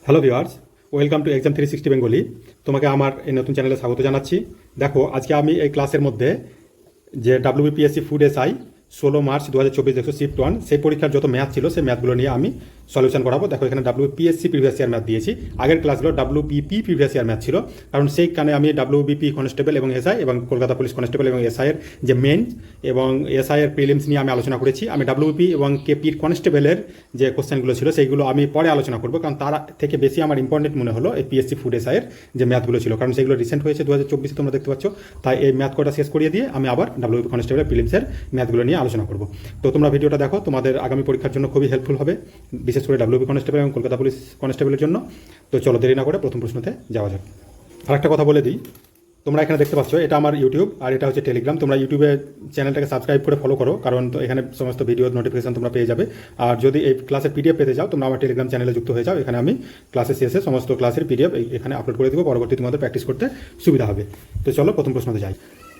Hello viewers, welcome to exam 360 Bengali. তোমাকে আমার এই নতুন চ্যানেলে স্বাগত জানাচ্ছি। দেখো, আজকে আমি এই ক্লাসের মধ্যে যে ডাব্লিউবিপিএসসি ফুড এসআই 16 মার্চ 2024 দেখো শিফট 1 সেই পরীক্ষার যত ম্যাথ ছিল সেই ম্যাথগুলো নিয়ে আমি সলিউশন করাবো। দেখো, এখানে ডাব্লিউপিএসসি প্রিভিয়াস ইয়ার ম্যাথ দিয়েছি। আগের ক্লাসগুলো ডাব্লিউবিপি প্রিভিয়াস ইয়ার ম্যাথ ছিল, কারণ সেইখানে আমি ডাব্লিউবিপি কনস্টেবল এবং এসআই এবং কলকাতা পুলিশ কনস্টেবল এবং এসআইয়ের যে মেন এবং এসআইয়ের প্রিলিমস নিয়ে আমি আলোচনা করেছি। আমি ডাব্লিউবিপি এবং কেপির কনস্টেবলের যে কোশ্চেনগুলো ছিল সেইগুলো আমি পরে আলোচনা করবো, কারণ তার থেকে বেশি আমার ইম্পর্টেন্ট মনে হলো এই পিএসসি ফুড এসআইয়ের যে ম্যাথগুলো ছিল, কারণ সেগুলো রিসেন্ট হয়েছে 2024 তোমরা দেখতে পাচ্ছ। তাই এই ম্যাথ কটা শেষ করিয়ে দিয়ে আমি আবার ডাব্লিউবিপি কনস্টেবল প্রিলিমসের ম্যাথগুলো নিয়ে আলোচনা করবো। তো তোমরা ভিডিওটা দেখো, তোমাদের আগামী পরীক্ষার জন্য খুবই হেল্পফুল হবে, বিশেষ করে ডাব্লিউবি কনস্টেবল এবং কলকাতা পুলিশ কনস্টেবলের জন্য। তো চলো দেরি না করে প্রথম প্রশ্নতে যাওয়া যাক। আর একটা কথা বলে দিই, তোমরা এখানে দেখতে পাচ্ছ এটা আমার ইউটিউব আর এটা হচ্ছে টেলিগ্রাম। তোমরা ইউটিউবে চ্যানেলটাকে সাবস্ক্রাইব করে ফলো করো, কারণ তো এখানে সমস্ত ভিডিও নোটিফিকেশন তোমরা পেয়ে যাবে। আর যদি এই ক্লাসের পিডিএফ পেতে চাও, তোমরা আমার টেলিগ্রাম চ্যানেলে যুক্ত হয়ে যাও। এখানে আমি ক্লাসের শেষে সমস্ত ক্লাসের পিডিএফ এখানে আপলোড করে দেবো, পরবর্তী তোমাদের প্র্যাকটিস করতে সুবিধা হবে। তো চলো প্রথম প্রশ্নতে যাই।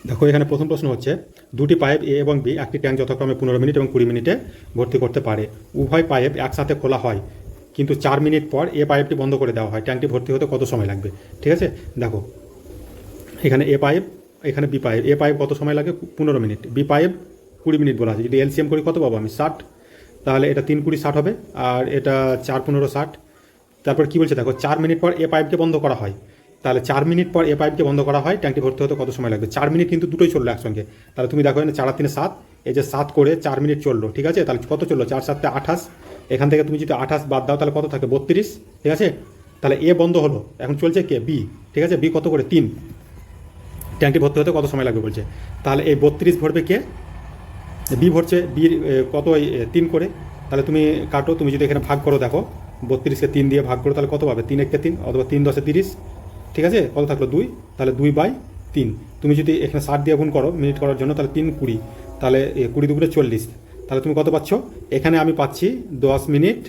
দেখো, এখানে প্রথম প্রশ্ন হচ্ছে, দুটি পাইপ এ এবং বি একটি ট্যাঙ্ক যথাক্রমে 15 মিনিট এবং 20 মিনিটে ভর্তি করতে পারে। উভয় পাইপ একসাথে খোলা হয়, কিন্তু 4 মিনিট পর এ পাইপটি বন্ধ করে দেওয়া হয়। ট্যাঙ্কটি ভর্তি হতে কত সময় লাগবে? ঠিক আছে, দেখো এখানে এ পাইপ, এখানে বি পাইপ। এ পাইপ কত সময় লাগে? 15 মিনিট। বি পাইপ 20 মিনিট বলা আছে। যদি এলসিএম করি কত পাবো আমি? 60। তাহলে এটা 3 20 60 হবে, আর এটা 4 15 60। তারপর কী বলছে দেখো, 4 মিনিট পর এ পাইপকে বন্ধ করা হয়। তাহলে 4 মিনিট পর এ পাইপকে বন্ধ করা হয়, ট্যাঙ্কটি ভর্তি হতে কত সময় লাগবে? 4 মিনিট কিন্তু দুটোই চললো একসঙ্গে। তাহলে তুমি দেখো এখানে 4 আর 3 7, এই যে 7 করে 4 মিনিট চললো। ঠিক আছে, তাহলে কত চললো? 4 7 28। এখান থেকে তুমি যদি 28 বাদ দাও তাহলে কত থাকে? 32। ঠিক আছে, তাহলে এ বন্ধ হলো, এখন চলছে কে? বি। ঠিক আছে, বি কত করে? 3। ট্যাঙ্কটি ভর্তি হতে কত সময় লাগবে বলছে। তাহলে এই 32 ভরবে কে? বি ভরছে। বির কত? 3 করে। তাহলে তুমি কাটো, তুমি যদি এখানে ভাগ করো, দেখো 32কে 3 দিয়ে ভাগ করো, তাহলে কত পাবে? 3 1 3, অথবা 3 10 30। ঠিক আছে, কত থাকলো? 2। তাহলে 2/3। তুমি যদি এখানে 60 দিয়ে গুণ করো মিনিট করার জন্য, তাহলে 3 20, তাহলে 20 দুপুরে 40। তাহলে তুমি কত পাচ্ছ? এখানে আমি পাচ্ছি 10 মিনিট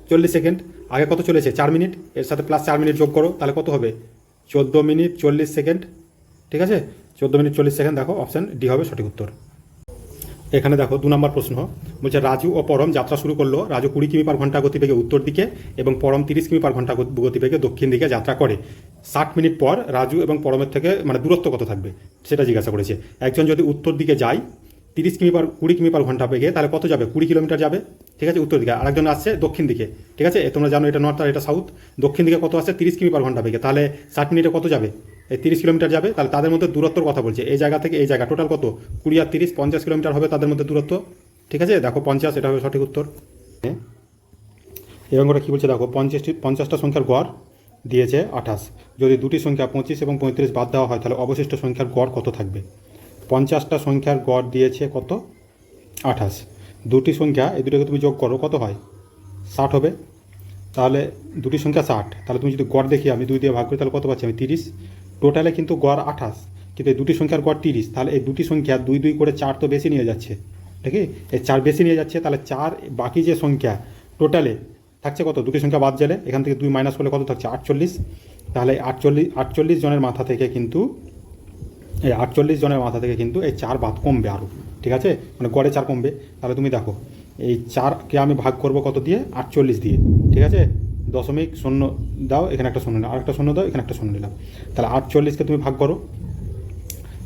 40 সেকেন্ড। আগে কত চলেছে? 4 মিনিট, এর সাথে প্লাস 4 মিনিট যোগ করো, তাহলে কত হবে? 14 মিনিট 40 সেকেন্ড। ঠিক আছে, 14 মিনিট 40 সেকেন্ড। দেখো অপশান ডি হবে সঠিক উত্তর। এখানে দেখো 2 নম্বর প্রশ্ন বলছে, রাজু ও পরম যাত্রা শুরু করলো। রাজু 20 কিমি পার ঘন্টা গতিবেগে উত্তর দিকে এবং পরম 30 কিমি পার ঘন্টা গতিবেগে দক্ষিণ দিকে যাত্রা করে। 60 মিনিট পর রাজু এবং পরমের থেকে মানে দূরত্ব কত থাকবে সেটা জিজ্ঞাসা করেছে। একজন যদি উত্তর দিকে যায় 20 কিমি পার ঘন্টা বেগে, তাহলে কত যাবে? 20 কিলোমিটার যাবে। ঠিক আছে, উত্তর দিকে। আরেকজন আসছে দক্ষিণ দিকে। ঠিক আছে, তোমরা জানো এটা নর্থ আর এটা সাউথ। দক্ষিণ দিকে কত আসছে? 30 কিমি পার ঘন্টা বেগে, তাহলে 60 মিনিটে কত যাবে? এই 30 কিলোমিটার যাবে। তাহলে তাদের মধ্যে দূরত্বর কথা বলছে, এই জায়গা থেকে এই জায়গা টোটাল কত? 20 আর 30 50 কিলোমিটার হবে তাদের মধ্যে দূরত্ব। ঠিক আছে, দেখো 50, এটা হবে সঠিক উত্তর। এবং ওরা কী বলছে দেখো, 50টা সংখ্যার গড় দিয়েছে 28। যদি দুটি সংখ্যা 25 এবং 35 বাদ দেওয়া হয়, তাহলে অবশিষ্ট সংখ্যার গড় কত থাকবে? 50টা সংখ্যার গড় দিয়েছে কত? 28। দুটি সংখ্যা, এই দুটোকে তুমি যোগ করো, কত হয়? 60 হবে। তাহলে দুটি সংখ্যা 60, তাহলে তুমি যদি গড় দেখি আমি 2 দিয়ে ভাগ করি, তাহলে কত পাচ্ছি আমি? 30। টোটালে কিন্তু গড় 28, কিন্তু এই দুটি সংখ্যার গড় 30। তাহলে এই দুটি সংখ্যা 2 2 করে 4 তো বেশি নিয়ে যাচ্ছে। ঠিক আছে, এই 4 বেশি নিয়ে যাচ্ছে। তাহলে 4 বাকি যে সংখ্যা টোটালে থাকছে কত? দুটি সংখ্যা বাদ গেলে এখান থেকে 2 মাইনাস করলে কত থাকছে? 48। তাহলে 48 জনের মাথা থেকে কিন্তু এই 48 জনের মাথা থেকে কিন্তু এই 4 বাদ কমবে আরও। ঠিক আছে, মানে গড়ে 4 কমবে। তাহলে তুমি দেখো এই 4কে আমি ভাগ করব কত দিয়ে? 48 দিয়ে। ঠিক আছে, 0.0 দাও, এখানে একটা শূন্য নিলাম, আরেকটা শূন্য দাও, এখানে একটা শূন্য নিলাম। তাহলে 48কে তুমি ভাগ করো,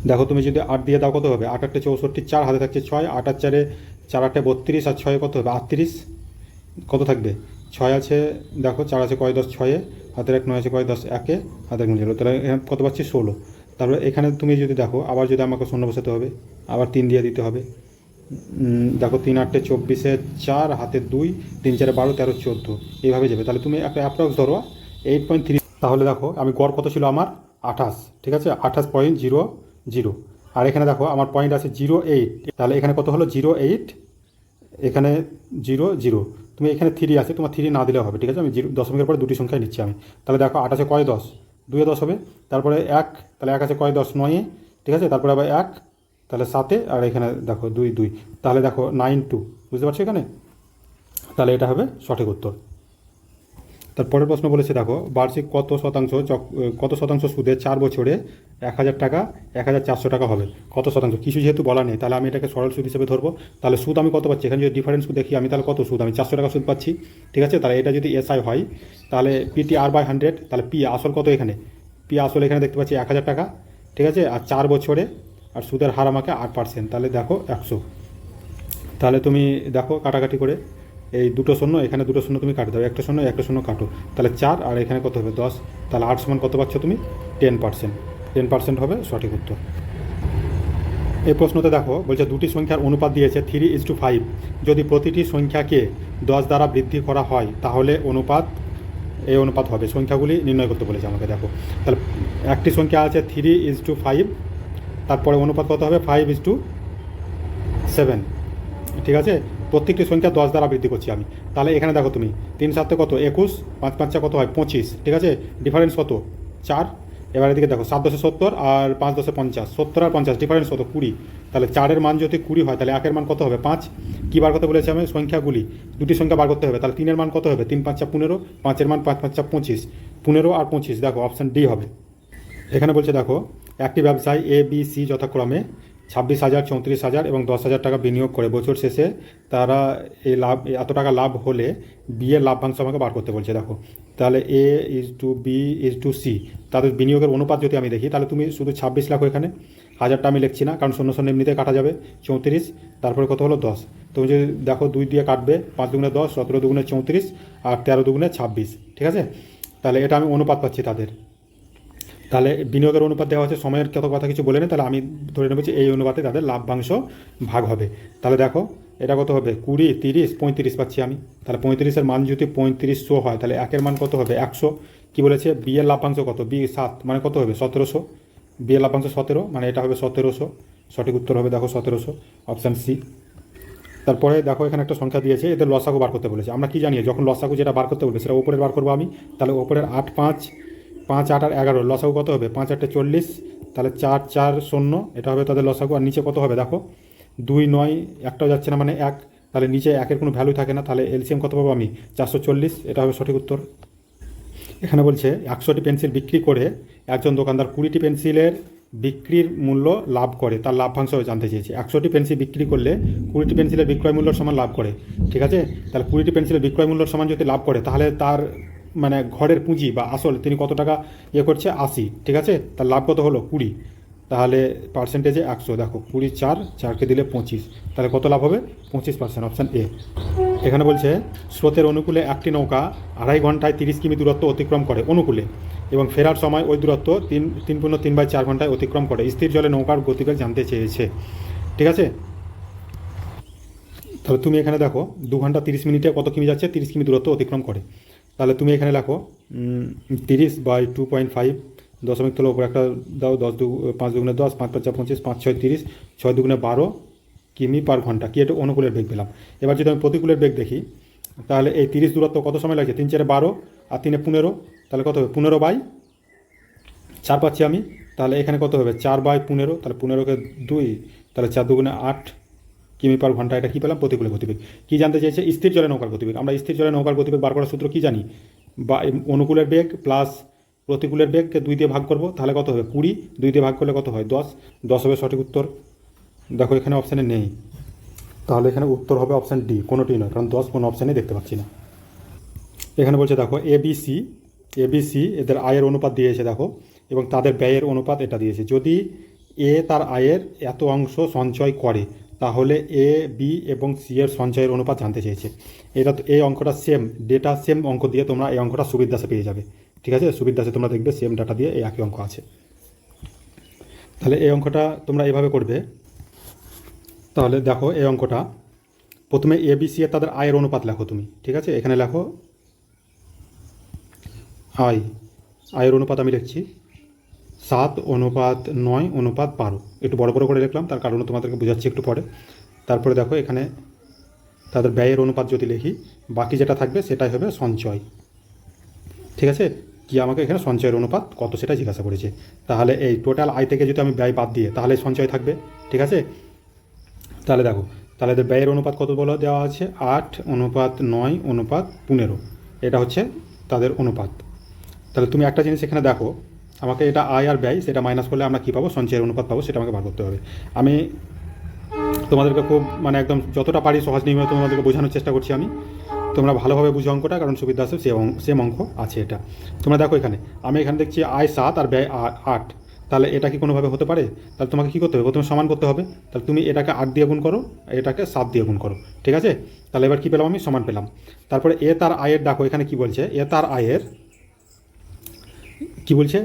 দেখো তুমি যদি 8 দিয়ে দাও কত হবে? 8 8 64, 4 হাতে থাকছে 6, 8 আর 4 4 8 32, আর 6 কত হবে? 38। কত থাকবে? 6 আছে, দেখো 4 আছে কয় 10 6-এ, হাতের 1 9 আছে কয় 10 1-এ, হাতের 1 0। তাহলে এখানে কত পাচ্ছি? 16। তারপরে এখানে তুমি যদি দেখো, আবার যদি আমাকে শূন্য বসাতে হবে, আবার 3 দিয়ে দিতে হবে। দেখো 3 8 24, 4 হাতে 2, 3 4 12 13 14, এইভাবে যাবে। তাহলে তুমি একটা অ্যাপ্রক্স ধরো 8.3। তাহলে দেখো আমি গড় কত ছিল আমার? 28। ঠিক আছে, 28.00। আর এখানে দেখো আমার পয়েন্ট আছে 08, তাহলে এখানে কত হলো? 08, এখানে 0 0। তুমি এখানে 3 আছে, তোমার 3 না দিলেও হবে। ঠিক আছে, আমি 0 দশমিকের পরে দুটি সংখ্যায় নিচ্ছি আমি। তাহলে দেখো 8 আছে কয় 10, 2 10 হবে। তারপরে 1, তাহলে 1 আছে কয় 10 9-এ। ঠিক আছে, তারপরে আবার 1, তাহলে 7-এ, আর এখানে দেখো 2 2। তাহলে দেখো 9 2, বুঝতে পারছো এখানে? তাহলে এটা হবে সঠিক উত্তর। তারপরের প্রশ্ন বলেছে দেখো, বার্ষিক কত শতাংশ সুদে 4 বছরে 1,000 টাকা 1,400 টাকা হবে, কত শতাংশ? কিছু যেহেতু বলা নেই, তাহলে আমি এটাকে সরল সুদ হিসেবে ধরবো। তাহলে সুদ আমি কত পাচ্ছি, এখানে যদি ডিফারেন্স দেখি আমি, তাহলে কত সুদ, আমি 400 টাকা সুদ পাচ্ছি। ঠিক আছে, তাহলে এটা যদি এসআই হয় তাহলে PTR/100, তাহলে পি আসল কত, এখানে পি আসল এখানে দেখতে পাচ্ছি 1,000 টাকা। ঠিক আছে, আর 4 বছরে, আর সুদের হার আমাকে 8%, তাহলে দেখো 100। তাহলে তুমি দেখো কাটাকাটি করে, এই দুটো শূন্য, এখানে দুটো শূন্য তুমি কাটে দাও, একটা শূন্য কাটো, তাহলে 4, আর এখানে কত হবে 10, তাহলে 8 সমান কত পাচ্ছ তুমি? 10%। 10% হবে সঠিক উত্তর। এই প্রশ্নতে দেখো বলছে, দুটি সংখ্যার অনুপাত দিয়েছে 3:5, যদি প্রতিটি সংখ্যাকে 10 দ্বারা বৃদ্ধি করা হয় তাহলে এই অনুপাত হবে। সংখ্যাগুলি নির্ণয় করতে বলেছে আমাকে। দেখো তাহলে একটি সংখ্যা আছে 3:5, তারপরে অনুপাত কত হবে 5:7। ঠিক আছে, প্রত্যেকটি সংখ্যা 10 দ্বারা বৃদ্ধি করছি আমি। তাহলে এখানে দেখো তুমি 3 7 কত 21, 5 5 কত হয় 25। ঠিক আছে, ডিফারেন্স কত 4। এবার এদিকে দেখো 7 10 70 আর 5 10 50, 70 আর 50 ডিফারেন্স কত 20। তাহলে 4-এর মান যদি 20 হয় তাহলে 1-এর মান কত হবে 5। কী বার করতে বলেছে আমি? সংখ্যাগুলি, দুটি সংখ্যা বার করতে হবে। তাহলে 3-এর মান কত হবে 3 5 15, 5-এর মান 5 5 25, 15 আর 25, দেখো অপশান ডি হবে। এখানে বলছে দেখো, একটি ব্যবসায় ABC যথাক্রমে 26,000, 34,000 এবং 10,000 টাকা বিনিয়োগ করে বছর শেষে তারা এত টাকা লাভ হলে বি এর লাভ্যাংশ আমাকে বার করতে বলছে। দেখো তাহলে A/B/C, তাদের বিনিয়োগের অনুপাত যদি আমি দেখি, তাহলে তুমি শুধু 26 লাখ এখানে, হাজারটা আমি লিখছি না কারণ শূন্য শূন্য এমনিতে কাটা যাবে, 34, তারপরে কত হলো 10। তুমি যদি দেখো 2 দিয়ে কাটবে, 5 দুগুণে 10, 17 দুগুণে 34, আর 13 দুগুণে 26। ঠিক আছে, তাহলে এটা আমি অনুপাত পাচ্ছি তাদের। তাহলে বিনিয়োগের অনুপাত দেওয়া হচ্ছে, সময়ের কত কথা কিছু বলে নেই, তাহলে আমি ধরে নেব যে এই অনুপাতে তাদের লাভ্যাংশ ভাগ হবে। তাহলে দেখো এটা কত হবে 20, 30, 35 পাচ্ছি আমি। তাহলে 35-এর মান যদি 3500 হয় তাহলে 1-এর মান কত হবে 100। কী বলেছে? বি এর লাভ্যাংশ কত? বি 7, মানে কত হবে 1700। বি এর লাভ্যাংশ 17, মানে এটা হবে 1700। সঠিক উত্তর হবে দেখো 1700, অপশান সি। তারপরে দেখো এখানে একটা সংখ্যা দিয়েছে, এদের লসাগু বার করতে বলেছে। আমরা কি জানি, যখন লসাগু যেটা বার করতে বলবে সেটা ওপরের বার করবো আমি। তাহলে ওপরের 8 5, 5 8 আর 11, লসাগু কত হবে 5 8 40, তাহলে 4 4 0, এটা হবে তাদের লসাগু। আর নিচে কত হবে দেখো 2 9, একটাও যাচ্ছে না মানে 1, তাহলে নিচে 1-এর কোনো ভ্যালু থাকে না, তাহলে এলসিএম কত পাবো আমি 440, এটা হবে সঠিক উত্তর। এখানে বলছে 100টি পেন্সিল বিক্রি করে একজন দোকানদার 20টি পেন্সিলের বিক্রির মূল্য লাভ করে, তার লাভ্যাংশ জানতে চেয়েছে। 100টি পেন্সিল বিক্রি করলে 20টি পেন্সিলের বিক্রয় মূল্যর সমান লাভ করে। ঠিক আছে, তাহলে 20টি পেন্সিলের বিক্রয় মূল্যর সমান যদি লাভ করে, তাহলে তার মানে ঘরের পুঁজি বা আসল তিনি কত টাকা করছে 80। ঠিক আছে, তার লাভ কত হলো 20, তাহলে পার্সেন্টেজে 100। দেখো 20 4কে দিলে 25, তাহলে কত লাভ হবে 25%, অপশান এ। এখানে বলছে, স্রোতের অনুকূলে একটি নৌকা 2.5 ঘন্টায় 30 কিমি দূরত্ব অতিক্রম করে অনুকূলে, এবং ফেরার সময় ওই দূরত্ব 3.3/4 ঘন্টায় অতিক্রম করে। স্থির জলে নৌকার গতিবেগ জানতে চেয়েছে। ঠিক আছে, তাহলে তুমি এখানে দেখো 2 ঘন্টা 30 মিনিটে কত কিমি যাচ্ছে, 30 কিমি দূরত্ব অতিক্রম করে। তাহলে তুমি এখানে লেখো 30/2.5, দশমিক তোলো উপরে একটা দাও, 5 দুগুণে 10, 5 5 25, 5 6 30, 6 দুগুণে 12 কিমি পার ঘন্টা। কি এটা অনুকূলের বেগ পেলাম। এবার যদি আমি প্রতিকূলের বেগ দেখি, তাহলে এই 30 দূরত্ব কত সময় লাগছে, 3 4 12 আর 3 15, তাহলে কত হবে 15/4 পাচ্ছি আমি। তাহলে এখানে কত হবে 4/15, তাহলে 15কে 2, তাহলে 4 দুগুণে 8 কিমি পার ঘন্টা। এটা কী পেলাম, প্রতিকূলের গতিবেগ। কী জানতে চেয়েছে, স্থির জলে নৌকার গতিবেগ। আমরা স্থির জলে নৌকার গতিবেগ বার করার সূত্র কী জানি, বা অনুকূলের বেগ প্লাস প্রতিকূলের বেগকে 2 দিয়ে ভাগ করবো, তাহলে কত হবে 20, 2 দিয়ে ভাগ করলে কত হয় 10, 10 হবে সঠিক উত্তর। দেখো এখানে অপশানে নেই, তাহলে এখানে উত্তর হবে অপশান ডি, কোনোটি নয়, কারণ 10 কোনো অপশানে দেখতে পাচ্ছি না। এখানে বলছে দেখো এবিসি এদের আয়ের অনুপাত দিয়েছে দেখো, এবং তাদের ব্যয়ের অনুপাত এটা দিয়েছে। যদি এ তার আয়ের এত অংশ সঞ্চয় করে, তাহলে এ বি এবং সি এর সঞ্চয়ের অনুপাত জানতে চেয়েছে। এটা তো এই অঙ্কটা সেম ডেটা, সেম অঙ্ক দিয়ে তোমরা এই অঙ্কটা সুবির দাসে পেয়ে যাবে। ঠিক আছে, সুবির দাসে তোমরা দেখবে সেম ডাটা দিয়ে এই একই অঙ্ক আছে। তাহলে এই অঙ্কটা তোমরা এভাবে করবে। তাহলে দেখো এই অঙ্কটা প্রথমে এবিসি এর তাদের আয়ের অনুপাত লেখো তুমি। ঠিক আছে, এখানে লেখো আয়ের অনুপাত আমি লিখছি 7:9:12, একটু বড় করে লিখলাম, তার কারণ তোমাদেরকে বোঝাচ্ছি একটু পরে। তারপরে দেখো এখানে তাদের ব্যয়ের অনুপাত যদি লিখি, বাকি যেটা থাকবে সেটাই হবে সঞ্চয়। ঠিক আছে, কি আমাকে এখানে সঞ্চয়ের অনুপাত কত সেটা জিজ্ঞাসা করেছে। তাহলে এই টোটাল আয় থেকে যদি আমি ব্যয় বাদ দিয়ে, তাহলে সঞ্চয় থাকবে। ঠিক আছে, তাহলে দেখো, তাহলে ব্যয়ের অনুপাত কত বলে দেওয়া আছে 8:9:15, এটা হচ্ছে তাদের অনুপাত। তাহলে তুমি একটা জিনিস এখানে দেখো, আমাকে এটা আয় আর ব্যয় সেটা মাইনাস করলে আমরা কী পাবো, সঞ্চয়ের অনুপাত পাবো, সেটা আমাকে বার করতে হবে। আমি তোমাদেরকে খুব মানে একদম যতটা পারি সহজ নিয়মে তোমাদেরকে বোঝানোর চেষ্টা করছি আমি। তোমরা ভালোভাবে বুঝো অঙ্কটা, কারণ সুবিধা আছে, সেম অঙ্ক আছে এটা। তোমরা দেখো এখানে আমি এখানে দেখছি আয় 7 আর ব্যয় 8, তাহলে এটা কি কোনোভাবে হতে পারে? তাহলে তোমাকে কী করতে হবে, প্রথমে সমান করতে হবে। তাহলে তুমি এটাকে 8 দিয়ে গুণ করো, এটাকে 7 দিয়ে গুণ করো, ঠিক আছে? তাহলে এবার কী পেলাম, আমি সমান পেলাম। তারপরে এ তার আয়ের, দেখো এখানে কি বলছে, এ তার আয়ের কি বলছে,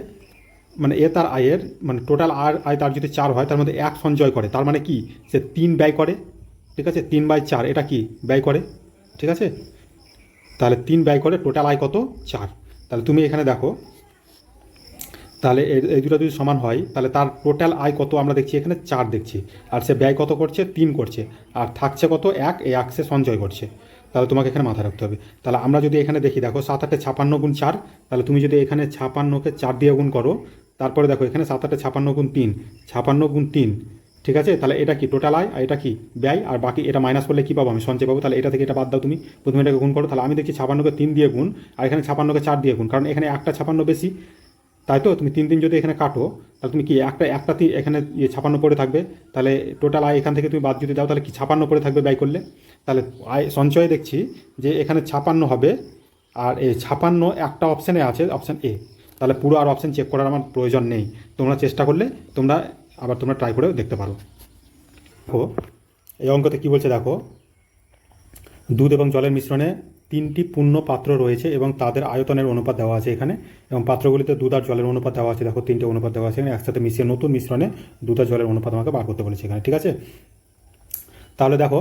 মানে এ তার আয়ের মানে টোটাল আয় তার যদি 4 হয়, তার মধ্যে 1 সঞ্চয় করে, তার মানে কি, সে 3 ব্যয় করে, ঠিক আছে? 3/4 এটা কি ব্যয় করে, ঠিক আছে? তাহলে 3 ব্যয় করে, টোটাল আয় কত, 4। তাহলে তুমি এখানে দেখো, তাহলে এই দুটো যদি সমান হয়, তাহলে তার টোটাল আয় কত আমরা দেখছি এখানে 4 দেখছি, আর সে ব্যয় কত করছে, 3 করছে, আর থাকছে কত, 1, এই 1 সে সঞ্চয় করছে। তাহলে তোমাকে এখানে মাথায় রাখতে হবে। তাহলে আমরা যদি এখানে দেখি, দেখো 7 8 56 গুণ 4, তাহলে তুমি যদি এখানে 56কে 4 দিয়ে গুণ করো, তারপরে দেখো এখানে 7 8 56 গুণ 3, 56 গুণ 3, ঠিক আছে? তাহলে এটা কি টোটাল আয়, আর এটা কি ব্যয়, আর বাকি এটা মাইনাস করলে কী পাবো, আমি সঞ্চয় পাবো। তাহলে এটা থেকে এটা বাদ দাও, তুমি প্রথমে এটাকে গুণ করো। তাহলে আমি দেখছি 56কে 3 দিয়ে গুণ, আর এখানে 56কে 4 দিয়ে গুণ, কারণ এখানে একটা 56 বেশি, তাই তো? তুমি 3 যদি এখানে কাটো, তাহলে তুমি কি একটা এখানে 56 পড়ে থাকবে। তাহলে টোটাল আয় এখান থেকে তুমি বাদ যদি দাও, তাহলে কি 56 পড়ে থাকবে ব্যয় করলে। তাহলে আয় সঞ্চয়ে দেখছি যে এখানে 56 হবে, আর এই 56 একটা অপশানে আছে, অপশান এ। তাহলে পুরো আর অপশান চেক করার আমার প্রয়োজন নেই, তোমরা চেষ্টা করলে তোমরা ট্রাই করে দেখতে পারো। দেখো এই অঙ্কতে কী বলছে, দেখো দুধ এবং জলের মিশ্রণে 3টি পূর্ণ পাত্র রয়েছে এবং তাদের আয়তনের অনুপাত দেওয়া আছে এখানে, এবং পাত্রগুলিতে দুধ আর জলের অনুপাত দেওয়া আছে। দেখো 3টে অনুপাত দেওয়া আছে এখানে, একসাথে মিশিয়ে নতুন মিশ্রণে দুধ আর জলের অনুপাত আমাকে বার করতে বলেছে এখানে, ঠিক আছে? তাহলে দেখো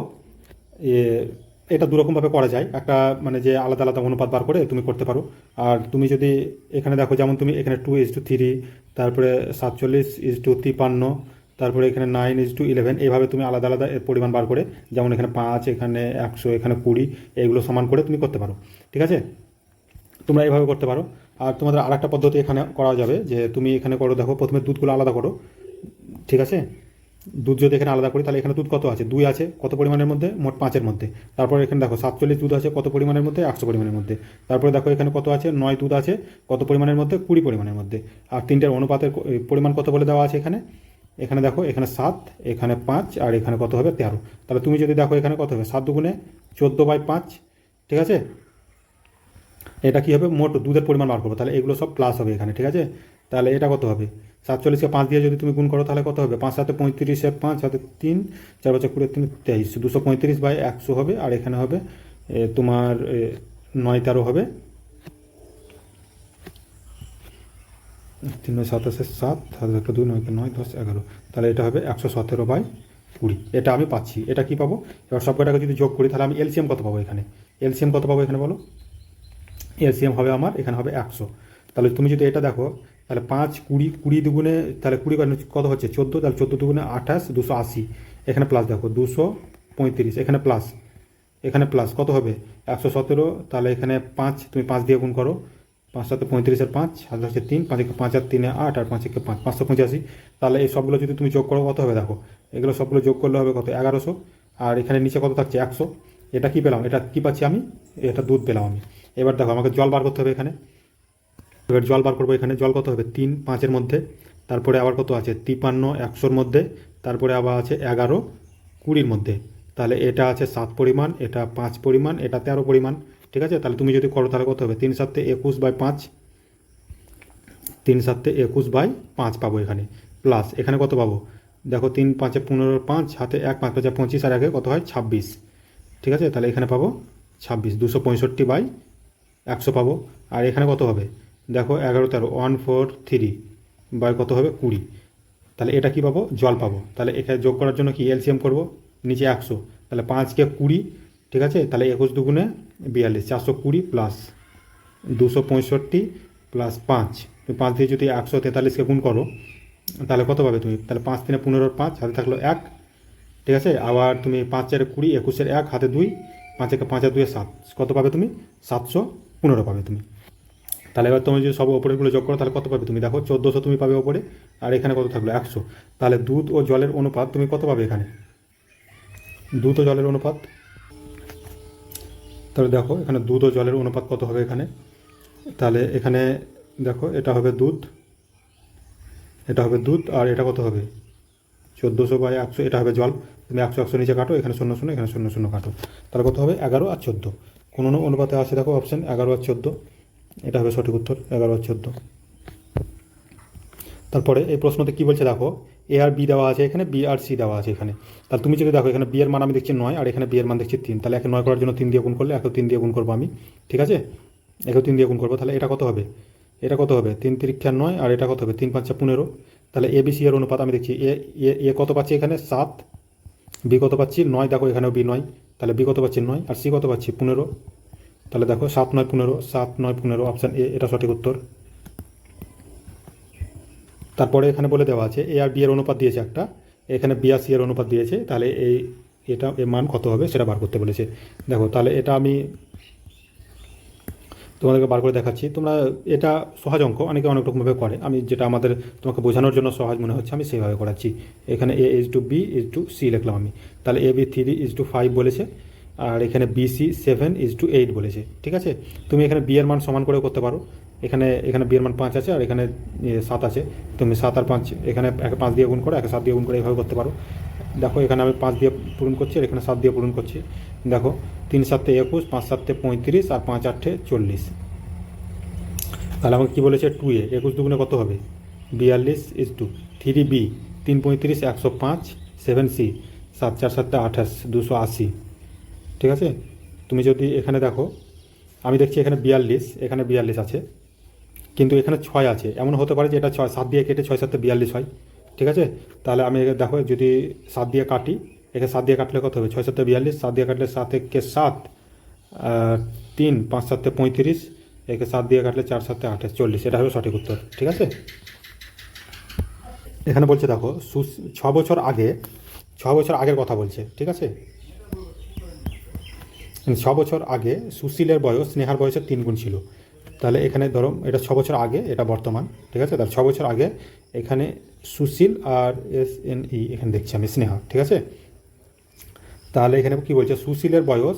এটা দুরকমভাবে করা যায়, একটা মানে যে আলাদা আলাদা অনুপাত বার করে তুমি করতে পারো। আর তুমি যদি এখানে দেখো, যেমন তুমি এখানে 2:3, তারপরে 47:53, তারপরে এখানে 9:11, এইভাবে তুমি আলাদা আলাদা পরিমাণ বার করে, যেমন এখানে 5, এখানে 100, এখানে 20, এইগুলো সমান করে তুমি করতে পারো, ঠিক আছে? তোমরা এইভাবে করতে পারো। আর তোমাদের আরেকটা পদ্ধতি এখানে করা যাবে, যে তুমি এখানে করো, দেখো প্রথমে দুধগুলো আলাদা করো, ঠিক আছে? দুধ যদি এখানে আলাদা করি, তাহলে এখানে দুধ কত আছে, 2 আছে, কত পরিমাণের মধ্যে, মোট 5-এর মধ্যে। তারপরে এখানে দেখো 47 দুধ আছে, কত পরিমাণের মধ্যে, 100 পরিমাণের মধ্যে। তারপরে দেখো এখানে কত আছে, 9 দুধ আছে, কত পরিমাণের মধ্যে, 20 পরিমাণের মধ্যে। আর 3টের অনুপাতের পরিমাণ কত বলে দেওয়া আছে এখানে, এখানে দেখো এখানে 7, এখানে 5, আর এখানে কত হবে, 13। তাহলে তুমি যদি দেখো এখানে কত হবে, 7 দুগুণে 14/5, ঠিক আছে? এটা কী হবে, মোট দুধের পরিমাণ বার করবো, তাহলে এগুলো সব প্লাস হবে এখানে, ঠিক আছে? তাহলে এটা কত হবে, 47কে 5 দিয়ে যদি তুমি গুণ করো, তাহলে কত হবে, 5 7 35, 5 7 3, 4 5 20 3 23, 235/100 হবে। আর এখানে হবে তোমার 9 13 হবে, 3 9 7 7 7 2 9 9 10 11, তাহলে এটা হবে 117/20। এটা আমি পাচ্ছি, এটা কি পাবো? এবার সব কটাকে যদি যোগ করি, তাহলে আমি এলসিএম কত পাবো এখানে, এলসিএম কত পাবো এখানে বলো? এলসিএম হবে আমার এখানে হবে 100। তাহলে তুমি যদি এটা দেখো, তাহলে 5 20 20 দুগুণে, তাহলে 20 কত হচ্ছে 14, তাহলে 14 দুগুণে 28, 280, এখানে প্লাস দেখো 235, এখানে প্লাস, এখানে প্লাস কত হবে 117। তাহলে এখানে 5 তুমি 5 দিয়ে গুণ করো, 5 7 35 আর 5 7 হচ্ছে 3, 5 5 আর 3 8, আর 5 5 585। তাহলে এই সবগুলো যদি তুমি যোগ করো কত হবে, দেখো এগুলো সবগুলো যোগ করলে হবে কত, 1100। আর এখানে নিচে কত থাকছে, 100। এটা কি পেলাম, এটা কি পাচ্ছি আমি, এটা দুধ পেলাম আমি। এবার দেখো আমাকে জল বার করতে হবে এখানে, এবার জল বার করবো। এখানে জল কত হবে, 3 5-এর মধ্যে, তারপরে আবার কত আছে 53 100-র মধ্যে, তারপরে আবার আছে 11 20-র মধ্যে। তাহলে এটা আছে 7 পরিমাণ, এটা 5 পরিমাণ, এটা 13 পরিমাণ, ঠিক আছে? তাহলে তুমি যদি করো, তাহলে কত হবে, 3 7 21/5, 3 7 21/5 পাবো এখানে। প্লাস এখানে কত পাবো, দেখো 3 5 15 5, হাতে 1 5 5 25, আর আগে কত হয় 26, ঠিক আছে? তাহলে এখানে পাবো 26, 265/100 পাবো। আর এখানে কত হবে, দেখো 11 13, 143 বাই কত হবে 20। তাহলে এটা কি পাবো, জল পাবো। তাহলে এখানে যোগ করার জন্য কি এলসিএম করবো, নিচে 100, তাহলে 5কে 20, ঠিক আছে? তাহলে 21 দুগুণে 42, 420 প্লাস 265 প্লাস 5, তুমি 5 দিয়ে যদি 143-কে গুণ করো, তাহলে কত পাবে তুমি, তাহলে 5 3 15 5, হাতে থাকলো 1, ঠিক আছে? আবার তুমি 5 4 20, 21-এর 1, হাতে 2, 5 1 5 আর 2 7, কত পাবে তুমি, 715 পাবে তুমি। তাহলে এবার তুমি যদি সব ওপরেরগুলো যোগ করো, তাহলে কত পাবে তুমি, দেখো 1400 তুমি পাবে ওপরে, আর এখানে কত থাকলো 100। তাহলে দুধ ও জলের অনুপাত তুমি কত পাবে এখানে, দুধ ও জলের অনুপাত, তাহলে দেখো এখানে দুধ ও জলের অনুপাত কত হবে এখানে, তাহলে এখানে দেখো এটা হবে দুধ, এটা হবে দুধ, আর এটা কত হবে 1400/100, এটা হবে জল। তুমি 100 নিচে কাটো, এখানে 0 এখানে 0 কাটো, তাহলে কত হবে 11 আর 14 কোন অনুপাতে আছে দেখো অপশান 11 আর 14, এটা হবে সঠিক উত্তর 11 আর 14। তারপরে এই প্রশ্নতে কী বলছে দেখো, এ আর বি দেওয়া আছে এখানে, বি আর সি দেওয়া আছে এখানে। তাহলে তুমি যদি দেখো এখানে বি এর মান আমি দেখছি 9 আর এখানে বি এর মান দেখছি 3, তাহলে একে 9 করার জন্য 3 দিয়ে গুণ করলে, একে 3 দিয়ে গুণ করবো আমি, ঠিক আছে, একে 3 দিয়ে গুণ করবো। তাহলে এটা কত হবে, এটা কত হবে 3 3 9, আর এটা কত হবে 3 5 15। তাহলে এ বি সি এর অনুপাত আমি দেখছি এ এ কত পাচ্ছি এখানে 7, বি কত পাচ্ছি 9, দেখো এখানেও বি 9, তাহলে বি কত পাচ্ছি 9, আর সি কত পাচ্ছি 15। তাহলে দেখো 7 9 15, 7 9 15, অপশান এ এটা সঠিক উত্তর। তারপরে এখানে বলে দেওয়া আছে এ আর বি এর অনুপাত দিয়েছে একটা, এখানে বি আর সি এর অনুপাত দিয়েছে, তাহলে এটা এর মান কত হবে সেটা বার করতে বলেছে। দেখো তাহলে এটা আমি তোমাদেরকে বার করে দেখাচ্ছি। তোমরা এটা সহজ অঙ্ক, অনেকে অনেক রকমভাবে করে, আমি যেটা আমাদের তোমাকে বোঝানোর জন্য সহজ মনে হচ্ছে আমি সেইভাবে করাচ্ছি। এখানে A is to B is to C লিখলাম আমি, তাহলে এ বি 3 ইজ টু 5 বলেছে, আর এখানে বি সি 7 ইজ টু 8 বলেছে, ঠিক আছে। তুমি এখানে বি এর মান সমান করেও করতে পারো, এখানে বি এর মান 5 আছে আর এখানে 7 আছে, তুমি 7 আর 5 এখানে একে 5 দিয়ে গুণ করো, একে 7 দিয়ে গুণ করে এইভাবে করতে পারো। দেখো এখানে আমি 5 দিয়ে পূরণ করছি আর এখানে 7 দিয়ে পূরণ করছি। দেখো 3 7 21, 5 7 35, আর 5 8 40। তাহলে আমাকে কী বলেছে 2a, 21 দুগুণে কত হবে 42 ইজ টু 3b, 3 35 105, 7c, 7 4 7 28, 280, ঠিক আছে। তুমি যদি এখানে দেখো আমি দেখছি এখানে 42, এখানে 42 আছে, কিন্তু এখানে 6 আছে, এমন হতে পারে যে এটা 6, 7 দিয়ে কেটে 6 7 42 হয়, ঠিক আছে। তাহলে আমি দেখো যদি 7 দিয়ে কাটি, একে 7 দিয়ে কাটলে কত হবে 6 7 42, 7 দিয়ে কাটলে 7 একে 7, 3 5 7 35, একে 7 দিয়ে কাটলে 4 7 28 40, এটা হবে সঠিক উত্তর, ঠিক আছে। এখানে বলছে দেখো 6 বছর আগে, 6 বছর আগের কথা বলছে, ঠিক আছে। 6 বছর আগে সুশীলের বয়স স্নেহার বয়সের 3 গুণ ছিল। তাহলে এখানে ধরো এটা 6 বছর আগে, এটা বর্তমান, ঠিক আছে। তাহলে 6 বছর আগে এখানে সুশীল আর SNE এখানে দেখছি আমি স্নেহা, ঠিক আছে। তাহলে এখানে কি বলছে সুশীলের বয়স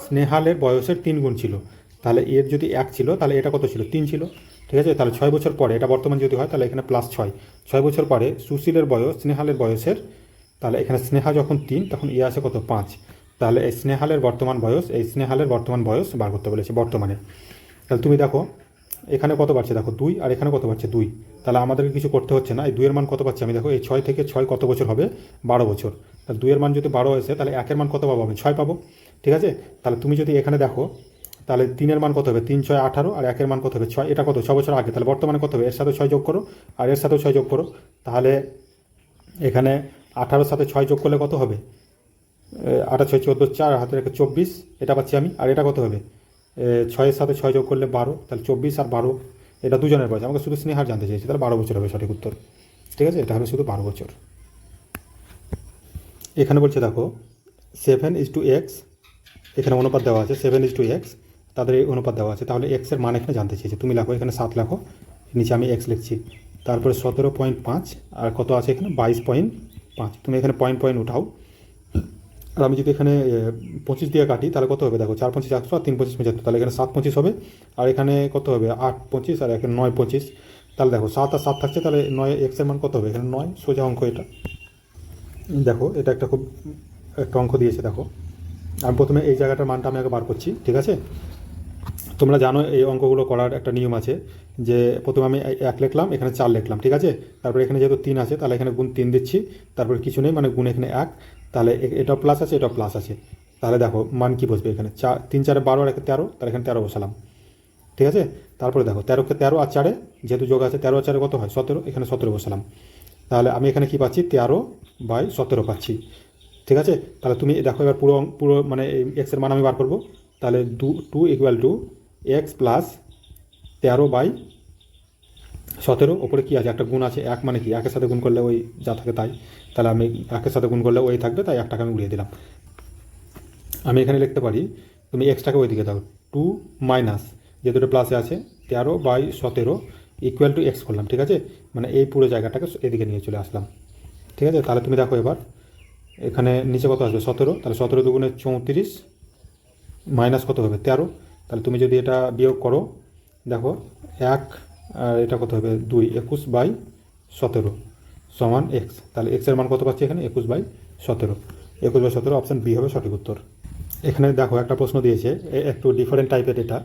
স্নেহালের বয়সের 3 গুণ ছিল, তাহলে এর যদি 1 ছিল তাহলে এটা কত ছিল 3 ছিল, ঠিক আছে। তাহলে 6 বছর পরে, এটা বর্তমান যদি হয় তাহলে এখানে প্লাস 6, 6 বছর পরে সুশীলের বয়স স্নেহালের বয়সের, তাহলে এখানে স্নেহা যখন 3 তখন এ আছে কত 5, তাহলে এই স্নেহালের বর্তমান বয়স, এই স্নেহালের বর্তমান বয়স বার করতে বলেছে বর্তমানে। তাহলে তুমি দেখো এখানে কত পাচ্ছে দেখো 2, আর এখানে কত পাচ্ছে 2, তাহলে আমাদেরকে কিছু করতে হচ্ছে না, এই 2 এর মান কত পাচ্ছি আমি দেখো, এই 6 থেকে 6 কত বছর হবে 12 বছর, তাহলে 2 এর মান যদি 12 হয়েছে তাহলে 1 এর মান কত পাবো আমি 6 পাবো, ঠিক আছে। তাহলে তুমি যদি এখানে দেখো তাহলে 3 এর মান কত হবে 3 6 18, আর 1 এর মান কত হবে 6, এটা কত 6 বছর আগে, তাহলে বর্তমানে কত হবে এর সাথে 6 যোগ করো আর এর সাথেও 6 যোগ করো, তাহলে এখানে 18 সাথে 6 যোগ করলে কত হবে 8 6 14, 4 হাতে রেখে 24, এটা পাচ্ছি আমি, আর এটা কত হবে 6 সাথে 6 যোগ করলে 12, তাহলে 24 আর 12, এটা দুজনের বয়স, আমাকে শুধু স্নেহার জানতে চাইছি, তাহলে 12 বছর হবে সঠিক উত্তর, ঠিক আছে, এটা হবে শুধু 12 বছর। এখানে বলছে দেখো 7:x, এখানে অনুপাত দেওয়া আছে 7:x, তাদের এই অনুপাত দেওয়া আছে, তাহলে x এর মান এখানে জানতে চেয়েছে। তুমি লেখো এখানে 7 লেখো, নিচে আমি x লিখছি, তারপরে 17.5, আর কত আছে এখানে 22.5, তুমি এখানে পয়েন্ট উঠাও। আর আমি যদি এখানে 25 দিয়ে কাটি তাহলে কত হবে দেখো 4 25 100, আর 3 25 75, তাহলে এখানে 7 25 হবে, আর এখানে কত হবে 8 25, আর এখানে 9 25, তাহলে দেখো 7 আর 7 থাকছে, তাহলে 9 x এর মান কত হবে এখানে 9, সোজা অঙ্ক এটা। দেখো এটা একটা খুব একটা অঙ্ক দিয়েছে, দেখো আমি প্রথমে এই জায়গাটার মানটা আমি আগে বার করছি, ঠিক আছে। তোমরা জানো এই অঙ্কগুলো করার একটা নিয়ম আছে, যে প্রথমে আমি 1 লিখলাম, এখানে 4 লিখলাম, ঠিক আছে। তারপরে এখানে যেহেতু 3 আছে তাহলে এখানে গুণ 3 দিচ্ছি, তারপরে কিছু নেই মানে গুণ এখানে 1, তাহলে এটাও প্লাস আছে এটাও প্লাস আছে, তাহলে দেখো মান কি বসবে এখানে 4 3 4 12 আর 1 13, তাহলে এখানে 13 বসালাম, ঠিক আছে। তারপরে দেখো 13কে 13 আর 4 যেহেতু যোগ আছে 13 আর 4 কত হয় 17, এখানে 17 বসালাম, তাহলে আমি এখানে কি পাচ্ছি 13/17 পাচ্ছি, ঠিক আছে। তাহলে তুমি দেখো এবার পুরো পুরো মানে এক্সের মান আমি বার করবো, তাহলে 2 ইকুয়াল টু x প্লাস 13/17, ওপরে কী আছে একটা গুণ আছে 1, মানে কি 1-এর সাথে গুণ করলে ওই যা থাকে তাই, তাহলে আমি 1-এর সাথে গুণ করলে ওই থাকবে, তাই 1টাকে আমি উড়িয়ে দিলাম। আমি এখানে লিখতে পারি, তুমি এক্সটাকে ওই দিকে দাও 2 মাইনাস যেহেতু এটা প্লাসে আছে 13/17 ইকুয়াল টু এক্স করলাম, ঠিক আছে, মানে এই পুরো জায়গাটাকে এদিকে নিয়ে চলে আসলাম, ঠিক আছে। তাহলে তুমি দেখো এবার এখানে নিচে কত আসবে 17, তাহলে 17 দুগুণে 34 মাইনাস কত হবে 13, তাহলে তুমি যদি এটা বিয়োগ করো দেখো 1 আর এটা কত হবে 2, 21/17 সমান এক্স। তাহলে এক্সের মান কত পাচ্ছি এখানে 21/17। 21/17 অপশান বি হবে সঠিক উত্তর। এখানে দেখো একটা প্রশ্ন দিয়েছে, একটু ডিফারেন্ট টাইপের এটা।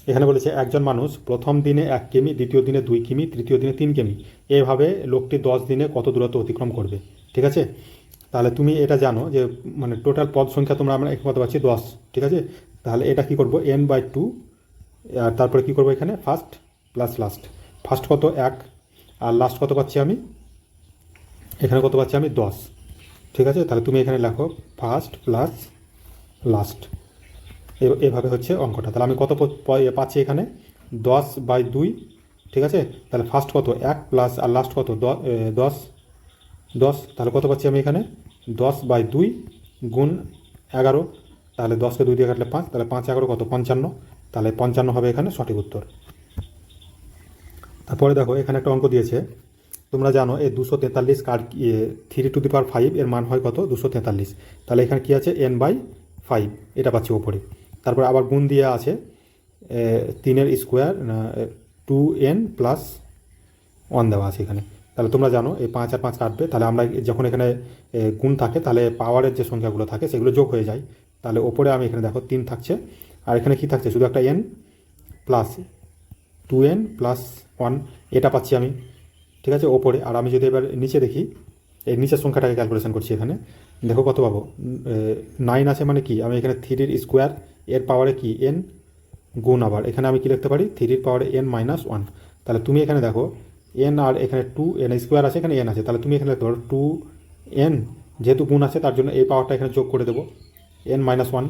এখানে বলেছে একজন মানুষ প্রথম দিনে 1 কিমি, দ্বিতীয় দিনে 2 কিমি, তৃতীয় দিনে 3 কিমি, এইভাবে লোকটি 10 দিনে কত দূরত্ব অতিক্রম করবে। ঠিক আছে, তাহলে তুমি এটা জানো যে মানে টোটাল পদ সংখ্যা আমরা এখানে কত পাচ্ছি 10। ঠিক আছে, তাহলে এটা কি করব n/2, আর তারপরে কি করব এখানে ফার্স্ট প্লাস লাস্ট। ফার্স্ট কত 1, আর লাস্ট কত পাচ্ছি আমি এখানে কত পাচ্ছি আমি 10। ঠিক আছে, তাহলে তুমি এখানে লেখো ফার্স্ট প্লাস লাস্ট, এভাবে হচ্ছে অঙ্কটা। তাহলে আমি কত পাচ্ছি এখানে 10/2। ঠিক আছে, তাহলে ফার্স্ট কত 1 প্লাস আর লাস্ট কত 10। তাহলে কত পাচ্ছি আমি এখানে 10/2 গুণ 11। তাহলে 10কে 2 দিয়ে কাটলে 5, তাহলে 5 11 কত 55। তাহলে 55 হবে এখানে সঠিক উত্তর। তারপরে দেখো এখানে একটা অঙ্ক দিয়েছে, তোমরা জানো এই 243 কার্ড 3^5 এর মান হয় কত 243। তাহলে এখানে কি আছে n/5 এটা পাচ্ছি ওপরে। তারপরে আবার গুণ দিয়ে আছে 3 স্কোয়ার 2n + 1 দেওয়া আছে এখানে। তাহলে তোমরা জানো এই 5 আর 5 কাটবে, তাহলে আমরা যখন এখানে গুণ থাকে তাহলে পাওয়ারের যে সংখ্যাগুলো থাকে সেগুলো যোগ হয়ে যায়। তাহলে ওপরে আমি এখানে দেখো 3 থাকছে, আর এখানে কি থাকছে শুধু একটা n প্লাস 2n + 1 এটা পাচ্ছি আমি। ঠিক আছে ওপরে। আর আমি যদি এবার নিচে দেখি, এই নিচের সংখ্যাটাকে ক্যালকুলেশন করছি এখানে, দেখো কত পাবো 9 আছে, মানে কি আমি এখানে 3 স্কোয়ার এর পাওয়ারে কি n গুণ, আবার এখানে আমি কি লিখতে পারি 3 পাওয়ারে n - 1। তাহলে তুমি এখানে দেখো n আর এখানে 2n স্কোয়ার আছে, এখানে n আছে, তাহলে তুমি এখানে লিখতে পারো 2n, যেহেতু গুণ আছে তার জন্য এই পাওয়ারটা এখানে যোগ করে দেবো n - 1।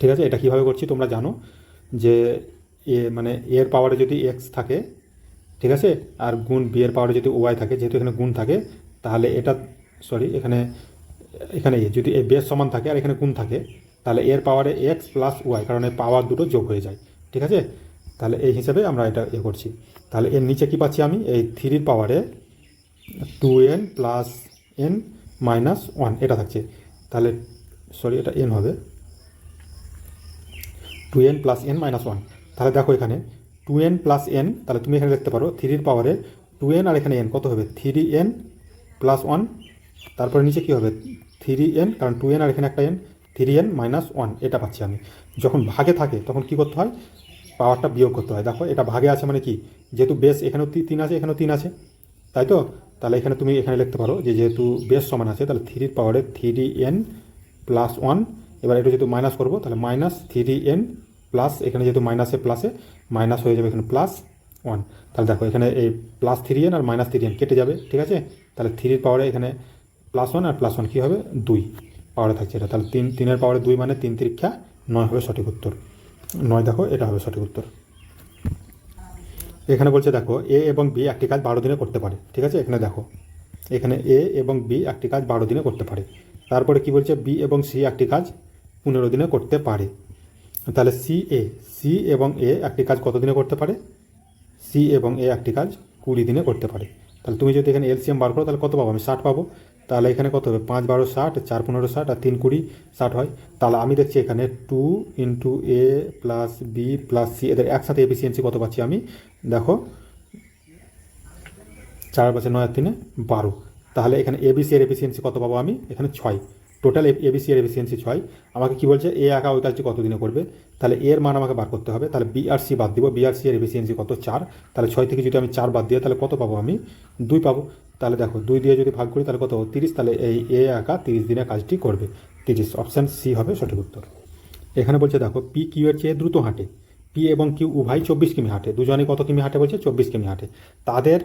ঠিক আছে, এটা কীভাবে করছি তোমরা জানো যে মানে এর পাওয়ারে যদি x থাকে, ঠিক আছে, আর গুণ বি এর পাওয়ারে যদি ওয়াই থাকে, যেহেতু এখানে গুণ থাকে তাহলে এটা এখানে এখানে যদি এই বেস সমান থাকে আর এখানে গুণ থাকে তাহলে এর পাওয়ারে এক্স প্লাস ওয়াই, কারণ এই পাওয়ার দুটো যোগ হয়ে যায়। ঠিক আছে, তাহলে এই হিসাবে আমরা এটা করছি। তাহলে এর নিচে কি পাচ্ছি আমি এই 3 পাওয়ারে 2n + n - 1 এটা থাকছে। তাহলে এটা n হবে 2n + n - 1। তাহলে দেখো এখানে 2n + n, তাহলে তুমি এখানে লিখতে পারো 3 পাওয়ারে 2n আর এখানে n কত হবে 3n + 1। তারপরে নিচে কি হবে 3n, কারণ 2n আর এখানে একটা n 3n - 1 এটা পাচ্ছি আমি। যখন ভাগে থাকে তখন কি করতে হয় পাওয়ারটা বিয়োগ করতে হয়। দেখো এটা ভাগে আছে মানে কি, যেহেতু বেস এখানেও 3 আছে এখানেও 3 আছে, তাই তো। তাহলে এখানে তুমি এখানে লিখতে পারো যে যেহেতু বেস সমান আছে তাহলে 3 পাওয়ারে 3n + 1। এবার এটা যেহেতু মাইনাস করবো তাহলে -3n প্লাস এখানে যেহেতু মাইনাসে প্লাসে মাইনাস হয়ে যাবে এখানে +1। তাহলে দেখো এখানে এই +3n আর -3n কেটে যাবে। ঠিক আছে, তাহলে 3 পাওয়ারে এখানে +1 আর +1 কী হবে 2 পাওয়ারে থাকছে এটা। তাহলে 3 পাওয়ারে 2 মানে 3 × 9 হবে সঠিক উত্তর। 9 দেখো এটা হবে সঠিক উত্তর। এখানে বলছে দেখো এ এবং বি একটি কাজ 12 দিনে করতে পারে। ঠিক আছে, এখানে দেখো এখানে এ এবং বি একটি কাজ 12 দিনে করতে পারে। তারপরে কি বলছে বি এবং সি একটি কাজ 15 দিনে করতে পারে। তাহলে সি এবং এ একটি কাজ কত দিনে করতে পারে, সি এবং এ একটি কাজ 20 দিনে করতে পারে। তাহলে তুমি যদি এখানে এলসিএম বার করো তাহলে কত পাবো আমি 60 পাবো। তাহলে এখানে কত হবে 5 12 60, 4 15 60 আর 3 20 60 হয়। তাহলে আমি দেখছি এখানে 2 × a + b + c এদের একসাথে এফিসিয়েন্সি কত পাচ্ছি আমি, দেখো 4 5 9 আর 3 12। তাহলে এখানে এবিসি এর এফিসিয়েন্সি কত পাবো আমি এখানে 6। টোটাল এবিসি এর এফিসিয়েন্সি 6। আমাকে কি বলছে এ একা ওই কাজটি কত দিনে করবে, তাহলে এর মান আমাকে বার করতে হবে। তাহলে বি আর সি বাদ দিব, বি আর সি এর এফিসিয়েন্সি কত 4। তাহলে 6 থেকে যদি আমি 4 বাদ দিই তাহলে কত পাবো আমি 2 পাবো। তাহলে দেখো 2 দিয়ে যদি ভাগ করি তাহলে কত 30। তাহলে এই এ একা 30 দিনে কাজটি করবে 30। অপশান সি হবে সঠিক উত্তর। এখানে বলছে দেখো পি কিউ এর চেয়ে দ্রুত হাঁটে, পি এবং কিউ উভয় 24 কিমি হাঁটে, দুজনে কত কিমি হাঁটে বলছে 24 কিমি হাঁটে, তাদের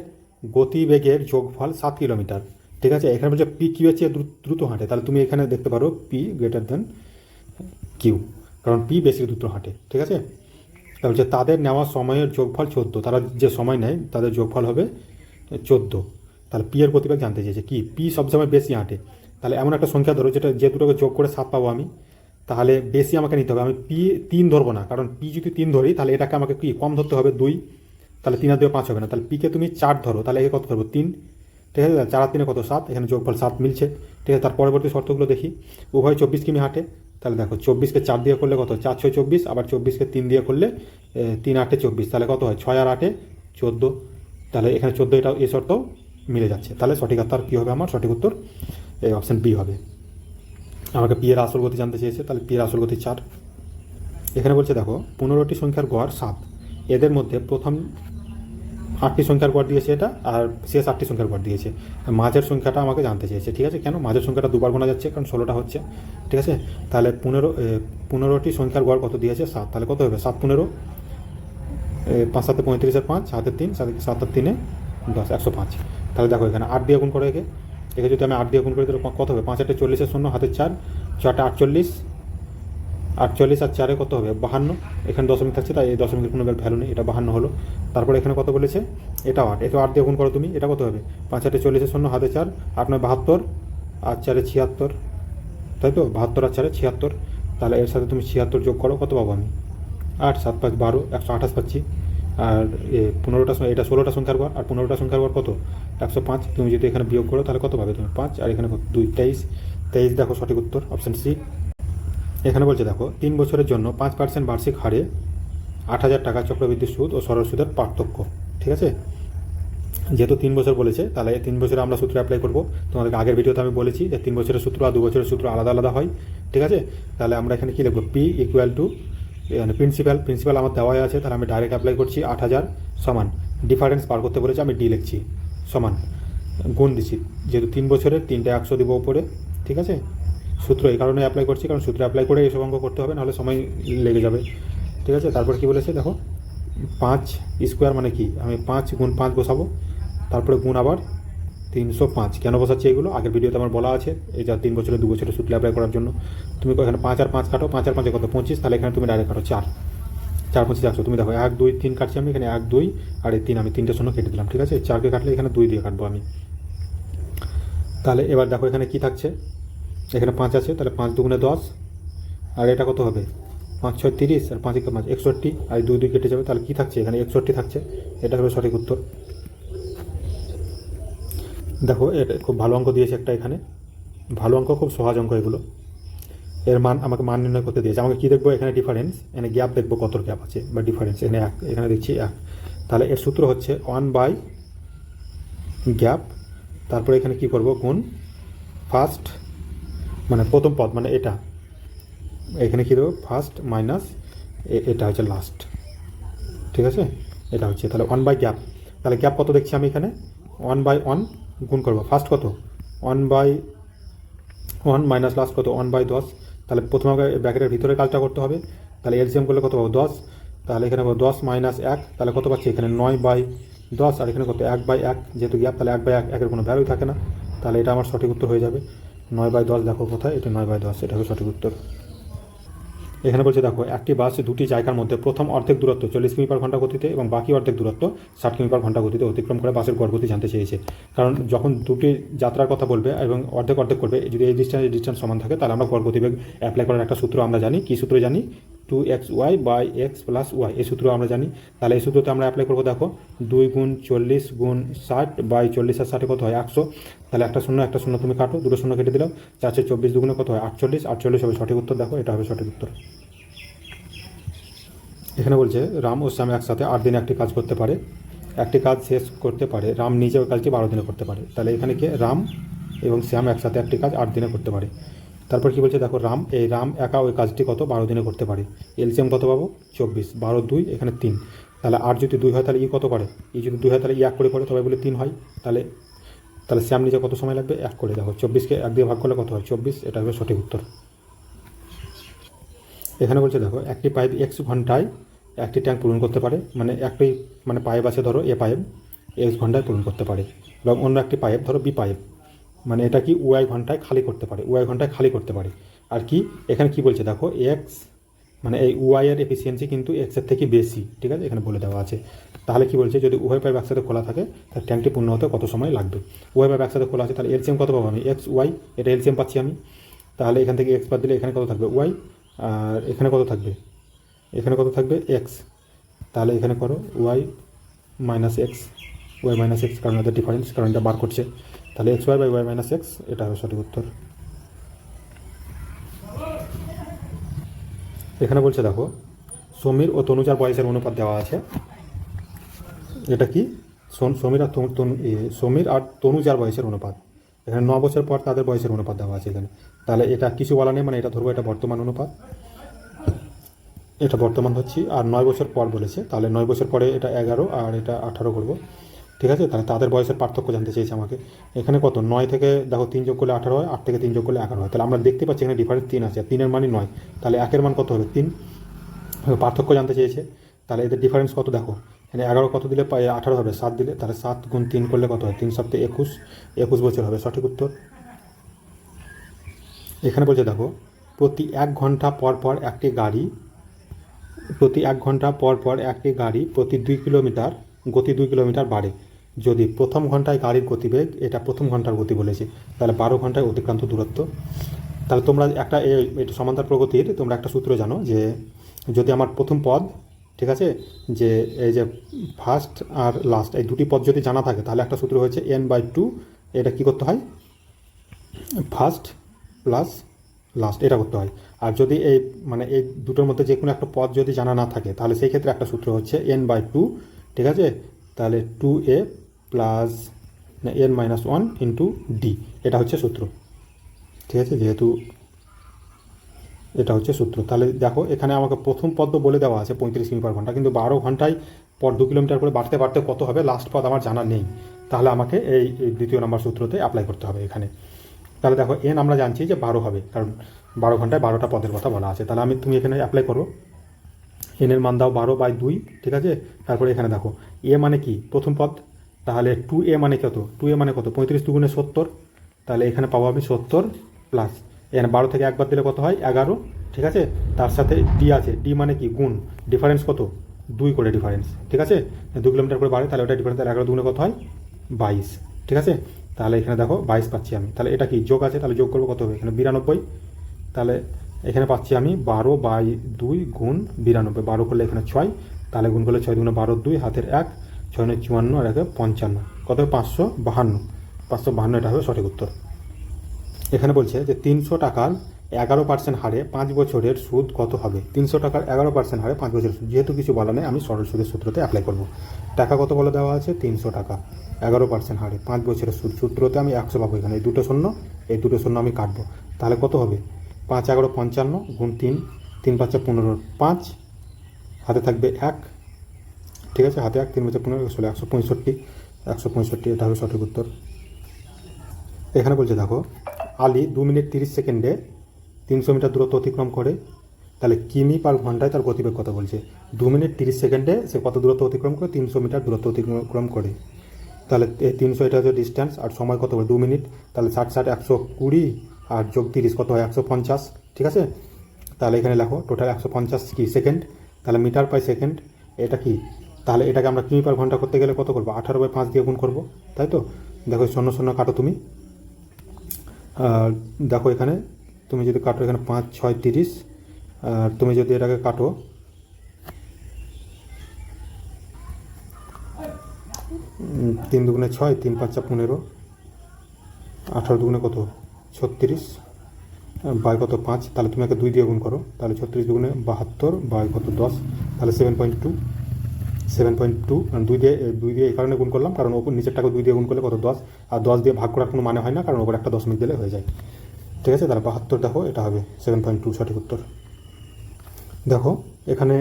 গতিবেগের যোগফল 7 কিলোমিটার। ঠিক আছে, এখানে বলছে পি কিউ এর চেয়ে দ্রুত হাঁটে, তাহলে তুমি এখানে দেখতে পারো পি > কিউ, কারণ পি বেশি দ্রুত হাঁটে। ঠিক আছে, তাহলে হচ্ছে তাদের নেওয়া সময়ের যোগফল 14, তারা যে সময় নেয় তাদের যোগফল হবে 14। তাহলে পি এর গতিবেগ জানতে চেয়েছে কি পি সবসময় বেশি হাঁটে। তাহলে এমন একটা সংখ্যা ধরো যেটা যে দুটোকে যোগ করে 7 পাবো আমি, তাহলে বেশি আমাকে নিতে হবে। আমি পি 3 ধরবো না, কারণ পি যদি 3 ধরি তাহলে এটাকে আমাকে কি কম ধরতে হবে 2, তাহলে 3 আর 2 5 হবে না। তাহলে পিকে তুমি 4 ধরো, তাহলে একে কত ধরবো 3, ঠিক আছে, 4 আর 3 কত 7, এখানে যোগফল 7 মিলছে। ঠিক আছে, তার পরবর্তী শর্তগুলো দেখি। উভয় 24 কিমি হাঁটে, তাহলে দেখো 24কে 4 দিয়ে করলে কত, 4 6 24, আবার 24কে 3 দিয়ে করলে 3 8 24, তাহলে কত হয় 6 আর 8 14, তাহলে এখানে 14 এটা এই শর্তও মিলে যাচ্ছে। তাহলে সঠিক উত্তর কী হবে, আমার সঠিক উত্তর এই অপশান বি হবে। আমাকে পি এর আসল গতি জানতে চেয়েছে, তাহলে পি এর আসল গতি 4। এখানে বলছে দেখো 15টি সংখ্যার গড় 7, এদের মধ্যে প্রথম 8টি সংখ্যার গড় দিয়েছে এটা, আর শেষ 8টি সংখ্যার গড় দিয়েছে। মাঝের সংখ্যাটা আমাকে জানতে চেয়েছে। ঠিক আছে, কেন মাঝের সংখ্যাটা দুবার গোনা যাচ্ছে, কারণ 16টা হচ্ছে। ঠিক আছে, তাহলে 15টি সংখ্যার গড় কত দিয়েছে 7, তাহলে কত হবে 7 15, 5 7 35 আর 5 হাতের 3, 7 আর 3 10, 105। তাহলে দেখো এখানে 8 দিয়ে গুণ করে একে একে যদি আমি 8 দিয়ে গুণ করি তাহলে কত হবে, 5 8 40 শূন্য, হাতের 4, 4টা 48, 48 আর 4 কত হবে 52, এখানে দশমিক থাকছে তাই এই দশমিকের কোনো ভ্যালু নেই, এটা 52 হলো। তারপরে এখানে কত বলেছে, এটা 8, একে 8 দিয়ে গুণ করো তুমি, এটা কত হবে 5 8 40 শূন্য, হাতে 4, 8 9 72 আর 4 76, তাই তো 72 আর 4 76। তাহলে এর সাথে তুমি 76 যোগ করো, কত পাবো আমি 8 7 5 12, 128 পাচ্ছি। আর 15টা, এটা 16টা সংখ্যার গড়, আর 15টা সংখ্যার গড় কত 105। তুমি যদি এখানে বিয়োগ করো তাহলে কত পাবে তুমি 5, আর এখানে 2 23, দেখো সঠিক উত্তর অপশান সি। এখানে বলছে দেখো 3 বছরের জন্য 5% বার্ষিক হারে 8,000 টাকা চক্রবৃদ্ধি সুদ ও সরল সুদের পার্থক্য। ঠিক আছে, যেহেতু 3 বছর বলেছে তাহলে 3 বছরে আমরা সূত্র অ্যাপ্লাই করবো। তোমাদেরকে আগের ভিডিওতে আমি বলেছি যে 3 বছরের সূত্র আর 2 বছরের সূত্র আলাদা আলাদা হয়। ঠিক আছে, তাহলে আমরা এখানে কী লিখবো, পি ইকুয়াল টু মানে প্রিন্সিপাল আমার দেওয়াই আছে, তাহলে আমি ডাইরেক্ট অ্যাপ্লাই করছি 8,000 সমান ডিফারেন্স বার করতে বলেছে, আমি ডি লিখছি সমান গুণ দিচ্ছি, যেহেতু 3 বছরের 3টা 100 দিব উপরে। ঠিক আছে, সূত্র এই কারণে অ্যাপ্লাই করছি, কারণ সূত্র অ্যাপ্লাই করে এইসব অঙ্ক করতে হবে, নাহলে সময় লেগে যাবে। ঠিক আছে, তারপর কি বলেছে দেখো 5 স্কোয়ার মানে কি, আমি 5 গুণ 5 বসাবো, তারপরে গুণ আবার 305। কেন বসাচ্ছি এগুলো আগের ভিডিওতে আমার বলা আছে, এই যা 3 বছরের 2 বছরের সূত্র অ্যাপ্লাই করার জন্য। তুমি এখানে 5 আর 5 কাটো, 5 আর 5 কত 25, তাহলে এখানে তুমি ডাইরেক্ট কাটো 4 4 25 100। তুমি দেখো 1 2 3 কাটছি আমি, এখানে 1 2 আর এই 3 আমি 3টে শূন্য কেটে দিলাম। ঠিক আছে, 4কে কাটলে এখানে 2 দিয়ে কাটবো আমি। তাহলে এবার দেখো এখানে কি থাকছে, এখানে 5 আছে, তাহলে 5 2 10, আর এটা কত হবে 5 6 30, আর 5 5 61, আর 2 2 কেটে যাবে, তাহলে কি থাকছে এখানে 61 থাকছে। এটা হবে সঠিক উত্তর। দেখো এটা খুব ভালো অঙ্ক দিয়েছে একটা, এখানে ভালো অঙ্ক, খুব সহজ অঙ্ক এগুলো। এর মান আমাকে মান নির্ণয় করতে দিয়েছে, আমাকে কী দেখবো এখানে ডিফারেন্স, এখানে গ্যাপ দেখবো কত গ্যাপ আছে বা ডিফারেন্স, এখানে 1, এখানে দেখছি 1। তাহলে এর সূত্র হচ্ছে 1 গ্যাপ, তারপরে এখানে কি করব গুণ ফার্স্ট মানে প্রথম পদ মানে এটা, এখানে কী দেবো ফার্স্ট মাইনাস এটা হচ্ছে লাস্ট। ঠিক আছে, এটা হচ্ছে তাহলে 1 গ্যাপ। তাহলে গ্যাপ কত দেখছি আমি এখানে 1 গুণ করবো ফার্স্ট কত 1 মাইনাস লাস্ট কত 1/10। তাহলে প্রথমে আমাকে ব্র্যাকেটের ভিতরে কাজটা করতে হবে, তাহলে এলসিএম করলে কত পাবো 10, তাহলে এখানে পাবো 10 মাইনাস 1, তাহলে কত পাচ্ছি এখানে 9/10, আর এখানে কত 1/1, যেহেতু গ্যাপ তাহলে 1/1, একের কোনো ভ্যালুই থাকে না, তাহলে এটা আমার সঠিক উত্তর হয়ে যাবে 9/10। দেখো কোথায়, এটা 9/10, এটা হবে সঠিক উত্তর। এখানে বলছে দেখো একটি বাস দুটি জায়গার মধ্যে প্রথম অর্ধেক দূরত্ব 40 কিমি পার ঘন্টা গতিতে এবং বাকি অর্ধেক দূরত্ব 60 কিমি পার ঘন্টা গতিতে অতিক্রম করে বাসের গড় গতি জানতে চেয়েছে। কারণ যখন দুটি যাত্রার কথা বলবে এবং অর্ধেক করবে, যদি এই ডিস্টেন্স সমান থাকে তাহলে আমরা গড় গতিবেগ অ্যাপ্লাই করার একটা সূত্র আমরা জানি। কী সূত্র জানি, 2xy by x plus y, এই সূত্র আমরা জানি। তাহলে এই সূত্রতে আমরা অ্যাপ্লাই করবো, দেখো 2 গুণ 40 গুণ 60 বাই 40 আর 60 কত হয় 100, তাহলে একটা শূন্য তুমি কাটো, দুটো শূন্য কেটে দিলাম, 4 24 দুগুণে কত হয় 48 হবে সঠিক উত্তর। দেখো এটা হবে সঠিক উত্তর। এখানে বলছে রাম ও শ্যাম একসাথে 8 দিনে একটি কাজ করতে পারে, একটি কাজ শেষ করতে পারে, রাম নিজে ওই কাজটি 12 দিনে করতে পারে। তাহলে এখানে কি রাম এবং শ্যাম একসাথে একটি কাজ 8 দিনে করতে পারে। তারপর কি বলছে দেখো রাম একা ওই কাজটি কত 12 দিনে করতে পারে। এলসিএম কত পাবো 24, 12 2, এখানে 3, তাহলে 8 যদি 2 হয় তাহলে কত করে, যদি 2 হয় তাহলে 1 করে তবে বলে 3 হয়। তাহলে শ্যাম নিজে কত সময় লাগবে 1 করে, দেখো 24কে 1 দিয়ে ভাগ করলে কত হয় 24, এটা হবে সঠিক উত্তর। এখানে বলছে দেখো একটি পাইপ x ঘন্টায় একটি ট্যাঙ্ক পূরণ করতে পারে, মানে একটি পাইপ আছে ধরো এ পাইপ x ঘন্টায় পূরণ করতে পারে, এবং অন্য একটি পাইপ ধরো বি পাইপ মানে এটা কি y ঘন্টায় খালি করতে পারে, আর কি এখানে কি বলছে দেখো x মানে এই y এর এফিসিয়েন্সি কিন্তু x এর থেকে বেশি। ঠিক আছে, এখানে বলে দেওয়া আছে। তাহলে কি বলছে যদি উভয় পাইপ একসাথে খোলা থাকে তাহলে ট্যাঙ্কটি পূর্ণ হতে কত সময় লাগবে। উভয় পাইপ একসাথে খোলা আছে, তাহলে এলসিএম কত পাবো আমি x y, এটা এলসিএম পাচ্ছি আমি, তাহলে এখান থেকে x বাদ দিলে এখানে কত থাকবে y, আর এখানে কত থাকবে x, তাহলে এখানে করো y minus x, y minus x, কারণ এদের ডিফারেন্স, কারণ এটা বার করছে। তাহলে x y by y minus x, এটা হবে সঠিক উত্তর। এখানে বলছে দেখো সমীর ও তনুজার বয়সের অনুপাত দেওয়া আছে। এটা কি? সমীর আর তনুজার বয়সের অনুপাত। এখানে 9 বছর পর তাদের বয়সের অনুপাত দেওয়া আছে এখানে। তাহলে এটা কিছু বলা নেই, মানে এটা ধরবো এটা বর্তমান অনুপাত, এটা বর্তমান ধরছি। আর 9 বছর পর বলেছে, তাহলে 9 বছর পরে এটা 11 আর এটা 18 করবো। ঠিক আছে, তাহলে তাদের বয়সের পার্থক্য জানতে চেয়েছে আমাকে। এখানে কত? 9 থেকে দেখো 3 যোগ করলে 18 হয়, 8 থেকে 3 যোগ করলে 11 হয়। তাহলে আমরা দেখতে পাচ্ছি এখানে ডিফারেন্স 3 আছে, 3-এর মানই 9। তাহলে 1-এর মান কত হবে? 3। পার্থক্য জানতে চেয়েছে, তাহলে এদের ডিফারেন্স কত দেখো। এখানে 11 কত দিলে 18 হবে, 7 দিলে, তাহলে 7 গুণ 3 করলে কত হয়? 3 7 21, 21 বছর হবে সঠিক উত্তর। এখানে বলছে দেখো প্রতি 1 ঘন্টা পর পর একটি গাড়ি প্রতি 1 ঘন্টা পর পর একটি গাড়ি প্রতি 2 কিলোমিটার গতি 2 কিলোমিটার বাড়ে যদি প্রথম ঘন্টায় গাড়ির গতিবেগ, এটা প্রথম ঘন্টার গতি বলেছে, তাহলে 12 ঘন্টায় অতিক্রান্ত দূরত্ব। তাহলে তোমরা এটা সমান্তরাল প্রগতির তোমরা একটা সূত্র জানো, যে যদি আমার প্রথম পদ, ঠিক আছে, যে এই যে ফার্স্ট আর লাস্ট এই দুটি পদ যদি জানা থাকে, তাহলে একটা সূত্র হচ্ছে n/2। এটা কি করতে হয়? ফার্স্ট প্লাস লাস্ট, এটা করতে হয়। আর যদি এই দুটোর মধ্যে যে কোনো একটা পদ যদি জানা না থাকে, তাহলে সেই ক্ষেত্রে একটা সূত্র হচ্ছে n/2, ঠিক আছে। তাহলে 2a plus n-1 into D, এটা হচ্ছে সূত্র, ঠিক আছে, যেহেতু এটা হচ্ছে সূত্র। তাহলে দেখো এখানে আমাকে প্রথম পদ বলে দেওয়া আছে 35 কিমি পার ঘন্টা, কিন্তু 12 ঘন্টায় পর 2 কিলোমিটার করে বাড়তে বাড়তে কত হবে লাস্ট পদ আমার জানা নেই। তাহলে আমাকে এই দ্বিতীয় নম্বর সূত্রতে অ্যাপ্লাই করতে হবে এখানে। তাহলে দেখো এন আমরা জানছি যে 12 হবে, কারণ 12 ঘন্টায় 12টা পদের কথা বলা আছে। তাহলে তুমি এখানে অ্যাপ্লাই করো, এনের মান দাও 12/2, ঠিক আছে। তারপরে এখানে দেখো এ মানে কি? প্রথম পদ। তাহলে 2a মানে কত? 2a মানে কত? 35 দুগুণে 70। তাহলে এখানে পাবো আমি 70 প্লাস এখানে 12 থেকে একবার দিলে কত হয়? 11, ঠিক আছে। তার সাথে ডি আছে, ডি মানে কি? গুণ। ডিফারেন্স কত? 2 করে ডিফারেন্স, ঠিক আছে। 2 কিলোমিটার করে বাড়ে, তাহলে ওটা ডিফারেন্স, 11 দুগুণে কত হয়? 22, ঠিক আছে। তাহলে এখানে দেখো 22 পাচ্ছি আমি। তাহলে এটা কি? যোগ আছে, তাহলে যোগ করবো, কত হবে? এখানে 92। তাহলে এখানে পাচ্ছি আমি 12/2 গুণ 92, 12 করলে এখানে 6, তাহলে গুণ করলে 6 দুগুণে 12, 2 হাতের 1, 6 9 54 আর 1 55, কত? 552, 552, এটা হবে সঠিক উত্তর। এখানে বলছে যে 300 টাকার 11% হারে 5 বছরের সুদ কত হবে? 300 টাকার 11% হারে 5 বছরের সুদ, যেহেতু কিছু বলা নেই আমি সরল সুদের সূত্রতে অ্যাপ্লাই করব। টাকা কত বলে দেওয়া আছে? 300 টাকা, 11% হারে 5 বছরের সুদ, সূত্রতে আমি 100 পাবো। এখানে এই দুটো শূন্য আমি কাটবো, তাহলে কত হবে? 5 11 55 গুণ 3, 3 5 15, 5 হাতে থাকবে 1, ঠিক আছে, হাতে 1, 3 5 15, 165, 165, এটা হবে সঠিক উত্তর। এখানে বলছে দেখো আলী 2 মিনিট 30 সেকেন্ডে 300 মিটার দূরত্ব অতিক্রম করে, তাহলে কিমি পার ঘন্টায় তার গতিবেগ কত বলছে? 2 মিনিট 30 সেকেন্ডে সে কত দূরত্ব অতিক্রম করে? 300 মিটার দূরত্ব অতিক্রম করে। তাহলে 300, এটা হচ্ছে ডিস্ট্যান্স, আর সময় কত হবে? 2 মিনিট। তাহলে 60 60 120 আর যোগ 30 কত হয়? 150, ঠিক আছে। তাহলে এখানে লেখো টোটাল 150 কি সেকেন্ড, তাহলে মিটার পাই সেকেন্ড, এটা কি? তাহলে এটাকে আমরা কিমি পার ঘন্টা করতে গেলে কত করবো? 18/5 দিয়ে গুণ করবো, তাই তো। দেখো 0 0 কাটো তুমি, দেখো এখানে তুমি যদি কাটো, এখানে 5 6 30, আর তুমি যদি এটাকে কাটো, 3 দুগুণে 6, 3 5 15, 18 দুগুণে কত? 36, বাই কত? 5, তাহলে তুমি একে 2 দিয়ে গুণ করো, তাহলে 36 দুগুণে 72 বাই কত? 10, তাহলে 7.2, 7.2, 2 দিয়ে এই কারণে গুণ করলাম, কারণ ওপর নিচেরটাকে 2 দিয়ে গুণ করলে কত? 10, আর 10 দিয়ে ভাগ করার কোনো মানে হয় না, কারণ ওপর একটা দশমিক দিলে হয়ে যায়, ঠিক আছে। তাহলে 72, দেখো এটা হবে 7.2 সঠিক উত্তর। দেখো এখানে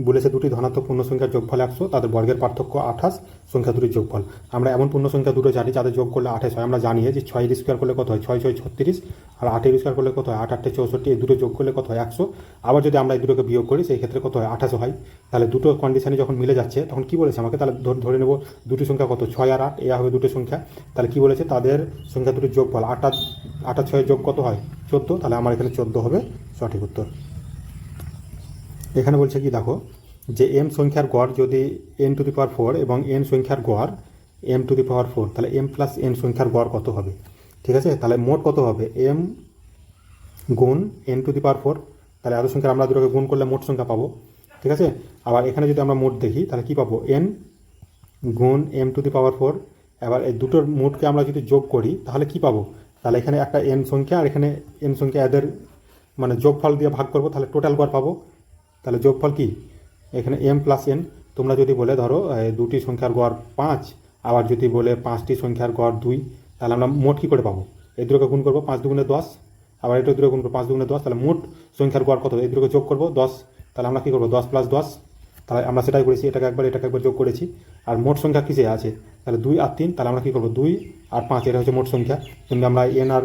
বলেছে দুটি ধনাত্মক পূর্ণ সংখ্যার যোগফল 100, তাদের বর্গের পার্থক্য 28, সংখ্যা দুটির যোগফল। আমরা এমন পূর্ণ সংখ্যা দুটো জানি যাদের যোগ করলে 28 হয়। আমরা জানি যে 6 স্কোয়ার করলে কত হয়? 6 6 36, আর 8 স্কোয়ার করলে কত হয়? 8 8 64, এই দুটো যোগ করলে কত হয়? 100। আবার যদি আমরা এই দুটোকে বিয়োগ করি, সেই ক্ষেত্রে কত হয়? 28 হয়। তাহলে দুটো কন্ডিশনে যখন মিলে যাচ্ছে, তখন কি বলেছে আমাকে? তাহলে ধরে নেব দুটি সংখ্যা কত? 6 আর 8, এ হবে দুটো সংখ্যা। তাহলে কি বলেছে? তাদের সংখ্যা দুটির যোগফল 8 8 6 যোগ কত হয়? 14, তাহলে আমার এখানে 14 হবে সঠিক উত্তর। এখানে বলছে কি দেখো, যে m সংখ্যার গড় যদি n⁴ এবং n সংখ্যার গড় m⁴, তাহলে m প্লাস n সংখ্যার গড় কত হবে? ঠিক আছে, তাহলে মোট কত হবে? m গুণ n⁴, তাহলে এত সংখ্যার আমরা দুটোকে গুণ করলে মোট সংখ্যা পাবো, ঠিক আছে। আবার এখানে যদি আমরা মোট দেখি, তাহলে কি পাবো? n গুণ এম টু দি পাওয়ার 4। এবার এই দুটোর মোটকে আমরা যদি যোগ করি তাহলে কি পাবো? তাহলে এখানে একটা এন সংখ্যা আর এখানে এন সংখ্যা, এদের মানে যোগফল দিয়ে ভাগ করবো, তাহলে টোটাল গড় পাবো। তাহলে যোগফল কি? এখানে এম প্লাস এন। তোমরা যদি বলে ধরো দুটি সংখ্যার গড় 5, আবার যদি বলে 5টি সংখ্যার গড় 2, তাহলে আমরা মোট কী করে পাবো? এই দুটোকে গুণ করবো 5 দুগুণে 10, আবার এটা দুটো গুণ করবো 5 দুগুণে 10, তাহলে মোট সংখ্যার গড় কত? এই দুটোকে যোগ করবো 10, তাহলে আমরা কী করবো? 10 প্লাস 10, তাহলে আমরা সেটাই করেছি, এটাকে একবার যোগ করেছি। আর মোট সংখ্যা কিসে আছে? তাহলে 2 আর 3, তাহলে আমরা কী করবো? 2 আর 5, এটা হচ্ছে মোট সংখ্যা। কিন্তু আমরা এন আর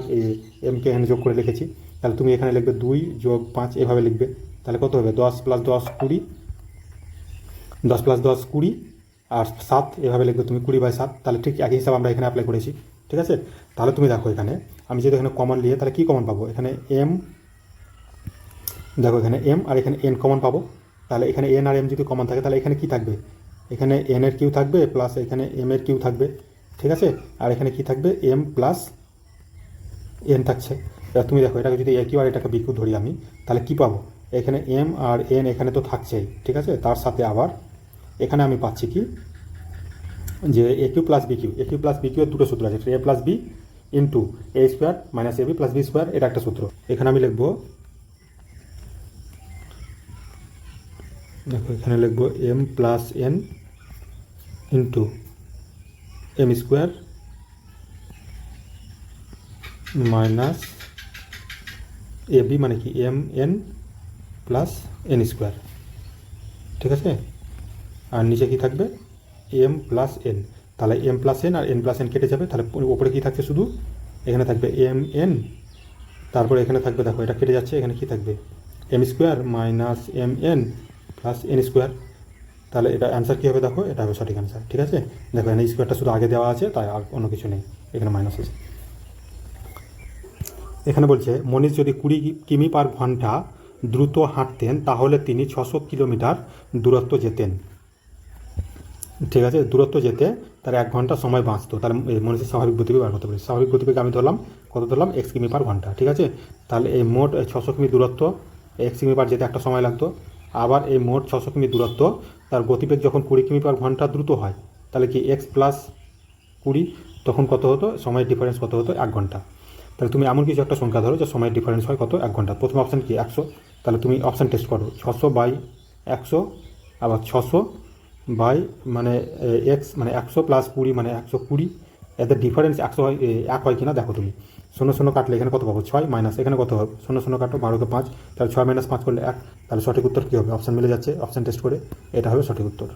এমকে এখানে যোগ করে লিখেছি, তাহলে তুমি এখানে লিখবে 2 যোগ 5, এভাবে লিখবে। তাহলে কত হবে? 10 প্লাস 10 20, 10 প্লাস 10 20, আর 7 এভাবে লিখবে তুমি, 20/7। তাহলে ঠিক একই হিসাব আমরা এখানে অ্যাপ্লাই করেছি, ঠিক আছে? তাহলে তুমি দেখো এখানে আমি যদি এখানে কমন নিয়ে, তাহলে কী কমন পাবো? এখানে এম, দেখো এখানে এম আর এখানে এন কমন পাবো। তাহলে এখানে এন আর এম যদি কমন থাকে তাহলে এখানে কি থাকবে? এখানে এন এর কিউ থাকবে প্লাস এখানে এম এর কিউ থাকবে, ঠিক আছে? আর এখানে কি থাকবে? এম প্লাস এন থাকছে। এবার তুমি দেখো এটাকে যদি এ কিউ আর এটাকে বি কিউ ধরি আমি, তাহলে কি পাবো? এখানে এম আর এন এখানে তো থাকছেই, ঠিক আছে? তার সাথে আবার এখানে আমি পাচ্ছি কি, যে A Q plus B Q, A Q plus B Q এর দুটো সূত্র আছে, A plus B into A square minus A B plus B square, এটা একটা সূত্র। এখানে আমি লিখবো, দেখো এখানে লিখবো M plus N into M square minus A B, মানে কি M N plus N square, ঠিক আছে? আর নিচে কি থাকবে? M plus N. তাহলে এম প্লাস এন আর এন প্লাস এন কেটে যাবে, তাহলে ওপরে কি থাকছে? শুধু এখানে থাকবে এম এন, তারপরে এখানে থাকবে, দেখো এটা কেটে যাচ্ছে, এখানে কি থাকবে? M square minus m N plus N square. তাহলে এটা অ্যান্সার কী হবে? দেখো এটা হবে সঠিক অ্যান্সার, ঠিক আছে? দেখো এখানে স্কোয়ারটা শুধু আগে দেওয়া আছে, তাই আর অন্য কিছু নেই, এখানে মাইনাস আছে। এখানে বলছে মনীষ যদি 20 কিমি পার ঘন্টা দ্রুত হাঁটতেন তাহলে তিনি 600 কিলোমিটার দূরত্ব যেতেন, ঠিক আছে? দূরত্ব যেতে তার 1 ঘন্টা সময় বাঁচতো। তাহলে মনীষের স্বাভাবিক গতিবেগ বার করতে পারি। স্বাভাবিক গতিবেগ আমি ধরলাম কত? ধরলাম x কিমি পার ঘন্টা, ঠিক আছে? তাহলে এই মোট 600 কিমি দূরত্ব, x কিমি পার যেতে একটা সময় লাগতো। আবার এই মোট 600 কিমি দূরত্ব, তার গতিবেগ যখন 20 কিমি পার ঘন্টা দ্রুত হয়, তাহলে কি x প্লাস 20, তখন কত হতো? সময়ের ডিফারেন্স কত হতো? 1 ঘন্টা। তাহলে তুমি এমন কিছু একটা সংখ্যা ধরো যে সময়ের ডিফারেন্স হয় কত? 1 ঘন্টা। প্রথম অপশান কি? 100। তাহলে তুমি অপশান টেস্ট করো, 600/100, আবার 600 বাই মানে এক্স, মানে 100 প্লাস 20 মানে 120, এদের ডিফারেন্স 100 হয়, 1 হয় কিনা দেখো তুমি। 0 কাটলে এখানে কত পাবো? 6 মাইনাস এখানে কত হবে? 0 কাটো, 12কে 5, তাহলে 6 মাইনাস 5 করলে 1। তাহলে সঠিক উত্তর কী হবে? অপশান মিলে যাচ্ছে, অপশান টেস্ট করে এটা হবে সঠিক উত্তর।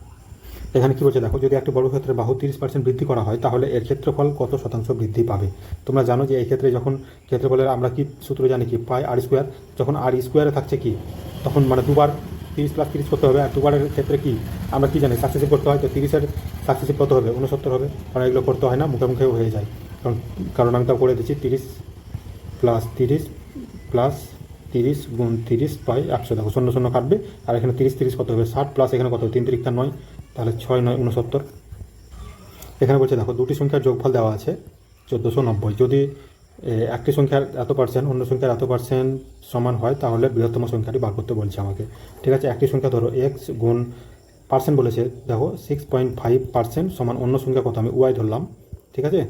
এখানে কী বলছে দেখো, যদি একটি বর্গক্ষেত্রের বাহু 30% বৃদ্ধি করা হয় তাহলে এর ক্ষেত্রফল কত শতাংশ বৃদ্ধি পাবে? তোমরা জানো যে এই ক্ষেত্রে যখন ক্ষেত্রফলের আমরা কি সূত্র জানি? কি পাই আর স্কোয়ার। যখন আর স্কোয়ারে থাকছে কি, তখন মানে দুবার 30 প্লাস 30 করতে হবে। আর দুবারের ক্ষেত্রে কি আমরা কি জানি? সাকসেসিভ করতে হয়। তো 30-এর সাকসেসিভ কত হবে? 69 হবে। কারণ এগুলো করতে হয় না, মুখে মুখেও হয়ে যায়। কারণ আমি তা করে দিচ্ছি, 30 প্লাস 30 প্লাস 30 গুণ 30/100। দেখো 0 কাটবে, আর এখানে 30 কত হবে? 60, প্লাস এখানে কত হবে? 3 3 9, তাহলে 6 9 69। এখানে বলছে দেখো দুটি সংখ্যার যোগফল দেওয়া আছে 1490। যদি একটি সংখ্যার এত পার্সেন্ট অন্য সংখ্যার এত পার্সেন্ট সমান হয় তাহলে বৃহত্তম সংখ্যাটি বার করতে বলছে আমাকে, ঠিক আছে? একটি সংখ্যা ধরো এক্স গুণ পার্সেন্ট বলেছে, দেখো 6.5% সমান অন্য সংখ্যা কত? আমি ওয়াই ধরলাম, ঠিক আছে?